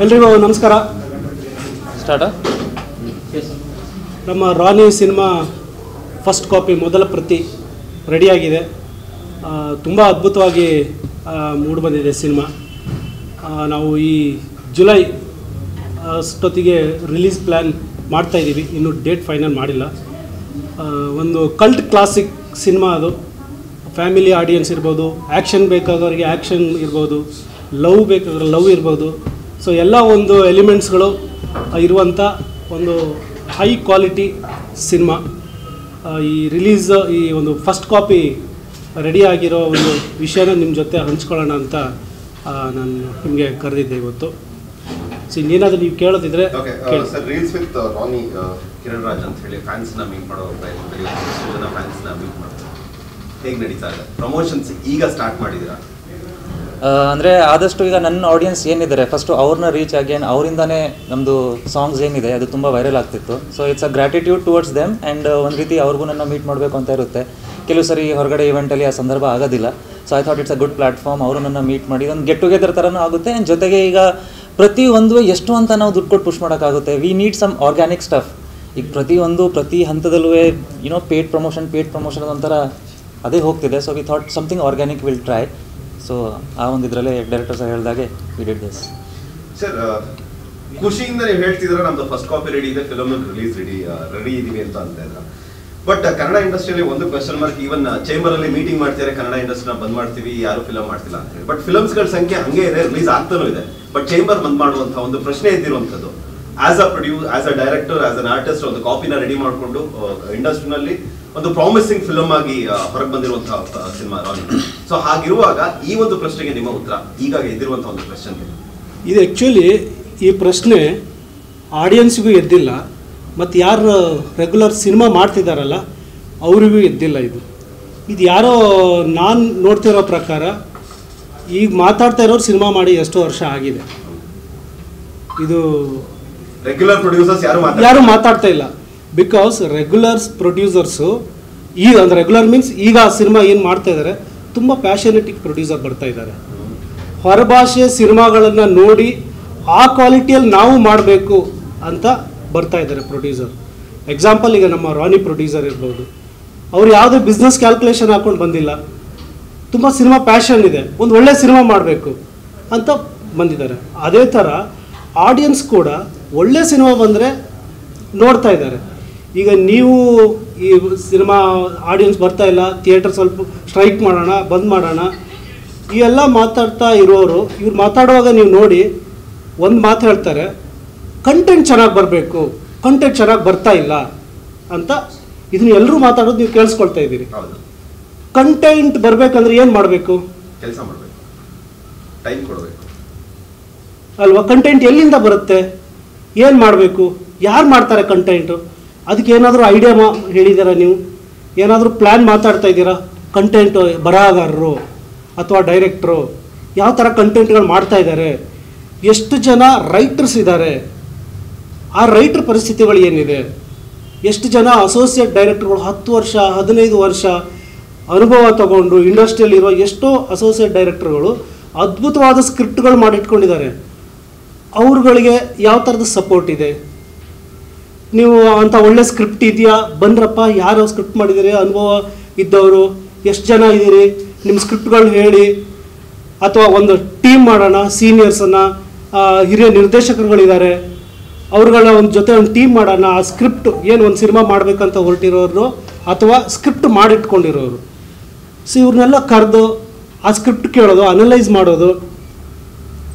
ಎಲ್ರಿಗೂ ನಮಸ್ಕಾರ. ಸ್ಟಾರ್ಟ್. ನಮ್ಮ ರಾನಿ ಸಿನಿಮಾ ಫಸ್ಟ್ ಕಾಪಿ ಮೊದಲ ಪ್ರತಿ ರೆಡಿಯಾಗಿದೆ. ತುಂಬ ಅದ್ಭುತವಾಗಿ ಮೂಡಿಬಂದಿದೆ ಸಿನಿಮಾ. ನಾವು ಈ ಜುಲೈ ಅಷ್ಟೊತ್ತಿಗೆ ರಿಲೀಸ್ ಪ್ಲ್ಯಾನ್ ಮಾಡ್ತಾಯಿದ್ದೀವಿ. ಇನ್ನೂ ಡೇಟ್ ಫೈನಲ್ ಮಾಡಿಲ್ಲ. ಒಂದು ಕಲ್ಟ್ ಕ್ಲಾಸಿಕ್ ಸಿನಿಮಾ ಅದು. ಫ್ಯಾಮಿಲಿ ಆಡಿಯನ್ಸ್ ಇರ್ಬೋದು, ಆ್ಯಕ್ಷನ್ ಬೇಕಾದವರಿಗೆ ಆ್ಯಕ್ಷನ್ ಇರ್ಬೋದು, ಲವ್ ಬೇಕಾದ್ರೆ ಲವ್ ಇರ್ಬೋದು. ಸೊ ಎಲ್ಲ ಒಂದು ಎಲಿಮೆಂಟ್ಸ್ಗಳು ಇರುವಂಥ ಒಂದು ಹೈ ಕ್ವಾಲಿಟಿ ಸಿನಿಮಾ. ಈ ರಿಲೀಸ್ ಈ ಒಂದು ಫಸ್ಟ್ ಕಾಪಿ ರೆಡಿ ಆಗಿರೋ ಒಂದು ವಿಷಯನ ನಿಮ್ಮ ಜೊತೆ ಹಂಚ್ಕೊಳ್ಳೋಣ ಅಂತ ನಾನು ನಿಮಗೆ ಕರೆದಿದ್ದೆ ಇವತ್ತು. ಸೊ ಇನ್ನೇನಾದರೂ ನೀವು ಕೇಳೋದಿದ್ರೆ sir, reels with Rani Kiran Raj ಅಂತ ಹೇಳಿ ಫ್ಯಾನ್ಸ್ನ ಮೀಟ್ ಮಾಡೋ ಪ್ರಯತ್ನದಲ್ಲಿ ಎಷ್ಟು ಜನ ಫ್ಯಾನ್ಸ್ನ ಮೀಟ್ ಮಾಡ್ತಾರೆ, ಹೇಗೆ ನಡೀತಾ ಇದೆ? ಪ್ರಮೋಷನ್ಸ್ ಈಗ ಸ್ಟಾರ್ಟ್ ಮಾಡಿದ್ದೀರಾ? ಅಂದರೆ ಆದಷ್ಟು ಈಗ ನನ್ನ ಆಡಿಯನ್ಸ್ ಏನಿದ್ದಾರೆ ಫಸ್ಟು ಅವ್ರನ್ನ ರೀಚ್ ಆಗಿ ಅವರಿಂದನೇ ನಮ್ಮದು ಸಾಂಗ್ಸ್ ಏನಿದೆ ಅದು ತುಂಬ ವೈರಲ್ ಆಗ್ತಿತ್ತು. So it's a gratitude towards them. And ಒಂದು ರೀತಿ ಅವ್ರಿಗೂ ನನ್ನ ಮೀಟ್ ಮಾಡಬೇಕು ಅಂತ ಇರುತ್ತೆ. ಕೆಲವು ಸರಿ ಹೊರಗಡೆ ಇವೆಂಟಲ್ಲಿ ಆ ಸಂದರ್ಭ ಆಗೋದಿಲ್ಲ. So I thought it's a good platform. ಅವರು ನನ್ನ ಮೀಟ್ ಮಾಡಿ ಒಂದು ಗೆಟ್ ಟುಗೆದರ್ ಥರನೂ ಆಗುತ್ತೆ. ಆ್ಯಂಡ್ ಜೊತೆಗೆ ಈಗ ಪ್ರತಿಯೊಂದು ಎಷ್ಟು ಅಂತ ನಾವು ದುಡ್ಡು ಕೊಟ್ಟು ಪುಷ್ ಮಾಡೋಕ್ಕಾಗುತ್ತೆ. We need some organic stuff. ಈಗ ಪ್ರತಿ ಹಂತದಲ್ಲೂ ಪೇಡ್ ಪ್ರಮೋಷನ್ ಒಂಥರ ಅದೇ ಹೋಗ್ತಿದೆ. So we thought something organic will try. So ಆ ಒಂದು ಇದರಲ್ಲೇ ಡೈರೆಕ್ಟರ್ ಸರ್ ಹೇಳಿದಾಗೆ ವಿ ಡಿಡ್ ದಿಸ್. ಸರ್, ಖುಷಿಯಿಂದ ನೀವು ಹೇಳ್ತಿದ್ರೆ ನಮ್ದು ಫಸ್ಟ್ ಕಾಪಿ ರೆಡಿ ಇದೆ, ಫಿಲಮ್ ರಿಲೀಸ್ ರೆಡಿ ಇದೀವಿ ಅಂತ ಇದ್ರೆ. ಬಟ್ ಕನ್ನಡ ಇಂಡಸ್ಟ್ರಿಯಲ್ಲಿ ಒಂದು ಕ್ವೆಶ್ಚನ್ ಮಾರ್ಕ್. ಈವನ್ ಚೇಂಬರ್ ಅಲ್ಲಿ ಮೀಟಿಂಗ್ ಮಾಡ್ತಾರೆ, ಕನ್ನಡ ಇಂಡಸ್ಟ್ರಿನ ಬಂದ್ ಮಾಡ್ತೀವಿ, ಯಾರು ಫಿಲಮ್ ಮಾಡ್ತಿಲ್ಲ ಅಂತ ಹೇಳಿ. ಬಟ್ ಫಿಲಮ್ಸ್ಗಳ ಸಂಖ್ಯೆ ಹಂಗೆ ಇದೆ, ರಿಲೀಸ್ ಆಗ್ತಾನೂ ಇದೆ. ಬಟ್ ಚೇಂಬರ್ ಬಂದ್ ಮಾಡುವಂತ ಒಂದು ಪ್ರಶ್ನೆ ಇದ್ದಿರುವಂತದ್ದು. As a director, as an artist, ಒಂದು ಕಾಪಿನ ರೆಡಿ ಮಾಡಿಕೊಂಡು ಇಂಡಸ್ಟ್ರಿನಲ್ಲಿ ಒಂದು ಪ್ರಾಮಿಸಿಂಗ್ ಫಿಲಮ್ ಆಗಿ ಹೊರಗೆ ಬಂದಿರುವಂತಹ ಸಿನಿಮಾ ರಾನಿ. ಸೊ ಹಾಗಿರುವಾಗ ಈ ಒಂದು ಪ್ರಶ್ನೆಗೆ ನಿಮ್ಮ ಉತ್ತರ, ಈಗ ಎದ್ದಿರುವಂತಹ ಒಂದು ಪ್ರಶ್ನೆ ಇದು. ಆ್ಯಕ್ಚುಲಿ ಈ ಪ್ರಶ್ನೆ ಆಡಿಯನ್ಸ್ಗೂ ಎದ್ದಿಲ್ಲ, ಮತ್ತು ಯಾರು ರೆಗ್ಯುಲರ್ ಸಿನಿಮಾ ಮಾಡ್ತಿದ್ದಾರಲ್ಲ ಅವರಿಗೂ ಎದ್ದಿಲ್ಲ. ಇದು ಯಾರೋ ನಾನು ನೋಡ್ತಿರೋ ಪ್ರಕಾರ ಈಗ ಮಾತಾಡ್ತಾ ಇರೋರು ಸಿನಿಮಾ ಮಾಡಿ ಎಷ್ಟೋ ವರ್ಷ ಆಗಿದೆ. ಇದು ರೆಗ್ಯುಲರ್ ಪ್ರೊಡ್ಯೂಸರ್ಸ್ ಯಾರು ಮಾತಾಡ್ತಾ ಇಲ್ಲ. ಬಿಕಾಸ್ ರೆಗ್ಯುಲರ್ಸ್ ಪ್ರೊಡ್ಯೂಸರ್ಸು ಈಗ ಅಂದರೆ ರೆಗ್ಯುಲರ್ ಮೀನ್ಸ್ ಈಗ ಆ ಸಿನಿಮಾ ಏನು ಮಾಡ್ತಾ ಇದ್ದಾರೆ, ತುಂಬ ಪ್ಯಾಷನೆಟಿಕ್ ಪ್ರೊಡ್ಯೂಸರ್ ಬರ್ತಾ ಇದ್ದಾರೆ. ಹೊರಭಾಷೆ ಸಿನಿಮಾಗಳನ್ನು ನೋಡಿ ಆ ಕ್ವಾಲಿಟಿಯಲ್ಲಿ ನಾವು ಮಾಡಬೇಕು ಅಂತ ಬರ್ತಾ ಇದ್ದಾರೆ ಪ್ರೊಡ್ಯೂಸರ್. ಎಕ್ಸಾಂಪಲ್ ಈಗ ನಮ್ಮ ರಾನಿ ಪ್ರೊಡ್ಯೂಸರ್ ಇರ್ಬೋದು. ಅವ್ರು ಯಾವುದೇ ಬಿಸ್ನೆಸ್ ಕ್ಯಾಲ್ಕುಲೇಷನ್ ಹಾಕ್ಕೊಂಡು ಬಂದಿಲ್ಲ. ತುಂಬ ಸಿನಿಮಾ ಪ್ಯಾಷನ್ ಇದೆ, ಒಂದು ಒಳ್ಳೆ ಸಿನಿಮಾ ಮಾಡಬೇಕು ಅಂತ ಬಂದಿದ್ದಾರೆ. ಅದೇ ಥರ ಆಡಿಯನ್ಸ್ ಕೂಡ ಒಳ್ಳೆ ಸಿನಿಮಾ ಬಂದರೆ ನೋಡ್ತಾ ಇದ್ದಾರೆ. ಈಗ ನೀವು ಈ ಸಿನಿಮಾ ಆಡಿಯನ್ಸ್ ಬರ್ತಾ ಇಲ್ಲ, ಥಿಯೇಟರ್ ಸ್ವಲ್ಪ ಸ್ಟ್ರೈಕ್ ಮಾಡೋಣ, ಬಂದ್ ಮಾಡೋಣ, ಇವೆಲ್ಲ ಮಾತಾಡ್ತಾ ಇರೋರು ಇವ್ರು ಮಾತಾಡುವಾಗ ನೀವು ನೋಡಿ ಒಂದು ಮಾತು ಹೇಳ್ತಾರೆ, ಕಂಟೆಂಟ್ ಚೆನ್ನಾಗಿ ಬರಬೇಕು, ಕಂಟೆಂಟ್ ಚೆನ್ನಾಗಿ ಬರ್ತಾ ಇಲ್ಲ ಅಂತ. ಇದನ್ನ ಎಲ್ಲರೂ ಮಾತಾಡೋದು ನೀವು ಕೇಳಿಸ್ಕೊಳ್ತಾ ಇದ್ದೀರಿ. ಕಂಟೆಂಟ್ ಬರಬೇಕಂದ್ರೆ ಏನು ಮಾಡಬೇಕು? ಕೆಲಸ ಮಾಡಬೇಕು, ಟೈಮ್ ಕೊಡಬೇಕು ಅಲ್ವಾ? ಕಂಟೆಂಟ್ ಎಲ್ಲಿಂದ ಬರುತ್ತೆ? ಏನು ಮಾಡಬೇಕು? ಯಾರು ಮಾಡ್ತಾರೆ ಕಂಟೆಂಟು? ಅದಕ್ಕೆ ಏನಾದರೂ ಐಡಿಯಾ ಹೇಳಿದ್ದೀರಾ ನೀವು? ಏನಾದರೂ ಪ್ಲ್ಯಾನ್ ಮಾತಾಡ್ತಾ ಇದ್ದೀರಾ? ಕಂಟೆಂಟು ಬರಹಗಾರರು ಅಥವಾ ಡೈರೆಕ್ಟ್ರು ಯಾವ ಥರ ಕಂಟೆಂಟ್ಗಳು ಮಾಡ್ತಾ ಇದ್ದಾರೆ? ಎಷ್ಟು ಜನ ರೈಟರ್ಸ್ ಇದ್ದಾರೆ? ಆ ರೈಟ್ರ್ ಪರಿಸ್ಥಿತಿಗಳು ಏನಿದೆ? ಎಷ್ಟು ಜನ ಅಸೋಸಿಯೇಟ್ ಡೈರೆಕ್ಟರ್ಗಳು 10 ವರ್ಷ 15 ವರ್ಷ ಅನುಭವ ತಗೊಂಡು ಇಂಡಸ್ಟ್ರಿಯಲ್ಲಿರೋ ಎಷ್ಟೋ ಅಸೋಸಿಯೇಟ್ ಡೈರೆಕ್ಟರ್ಗಳು ಅದ್ಭುತವಾದ ಸ್ಕ್ರಿಪ್ಟ್ಗಳು ಮಾಡಿಟ್ಕೊಂಡಿದ್ದಾರೆ. ಅವ್ರುಗಳಿಗೆ ಯಾವ ಥರದ ಸಪೋರ್ಟ್ ಇದೆ? ನೀವು ಅಂಥ ಒಳ್ಳೆ ಸ್ಕ್ರಿಪ್ಟ್ ಇದೆಯಾ, ಬಂದ್ರಪ್ಪ, ಯಾರು ಸ್ಕ್ರಿಪ್ಟ್ ಮಾಡಿದ್ದೀರಿ, ಅನುಭವ ಇದ್ದವರು ಎಷ್ಟು ಜನ ಇದ್ದೀರಿ, ನಿಮ್ಮ ಸ್ಕ್ರಿಪ್ಟ್ಗಳು ಹೇಳಿ. ಅಥವಾ ಒಂದು ಟೀಮ್ ಮಾಡೋಣ, ಸೀನಿಯರ್ಸನ್ನು, ಹಿರಿಯ ನಿರ್ದೇಶಕರುಗಳಿದ್ದಾರೆ, ಅವ್ರುಗಳ ಒಂದು ಜೊತೆ ಒಂದು ಟೀಮ್ ಮಾಡೋಣ. ಆ ಸ್ಕ್ರಿಪ್ಟ್ ಏನು ಒಂದು ಸಿನಿಮಾ ಮಾಡಬೇಕಂತ ಹೊರಟಿರೋರು ಅಥವಾ ಸ್ಕ್ರಿಪ್ಟ್ ಮಾಡಿಟ್ಕೊಂಡಿರೋರು, ಸೊ ಇವ್ರನ್ನೆಲ್ಲ ಕರೆದು ಆ ಸ್ಕ್ರಿಪ್ಟ್ ಕೇಳೋದು, ಅನಲೈಸ್ ಮಾಡೋದು,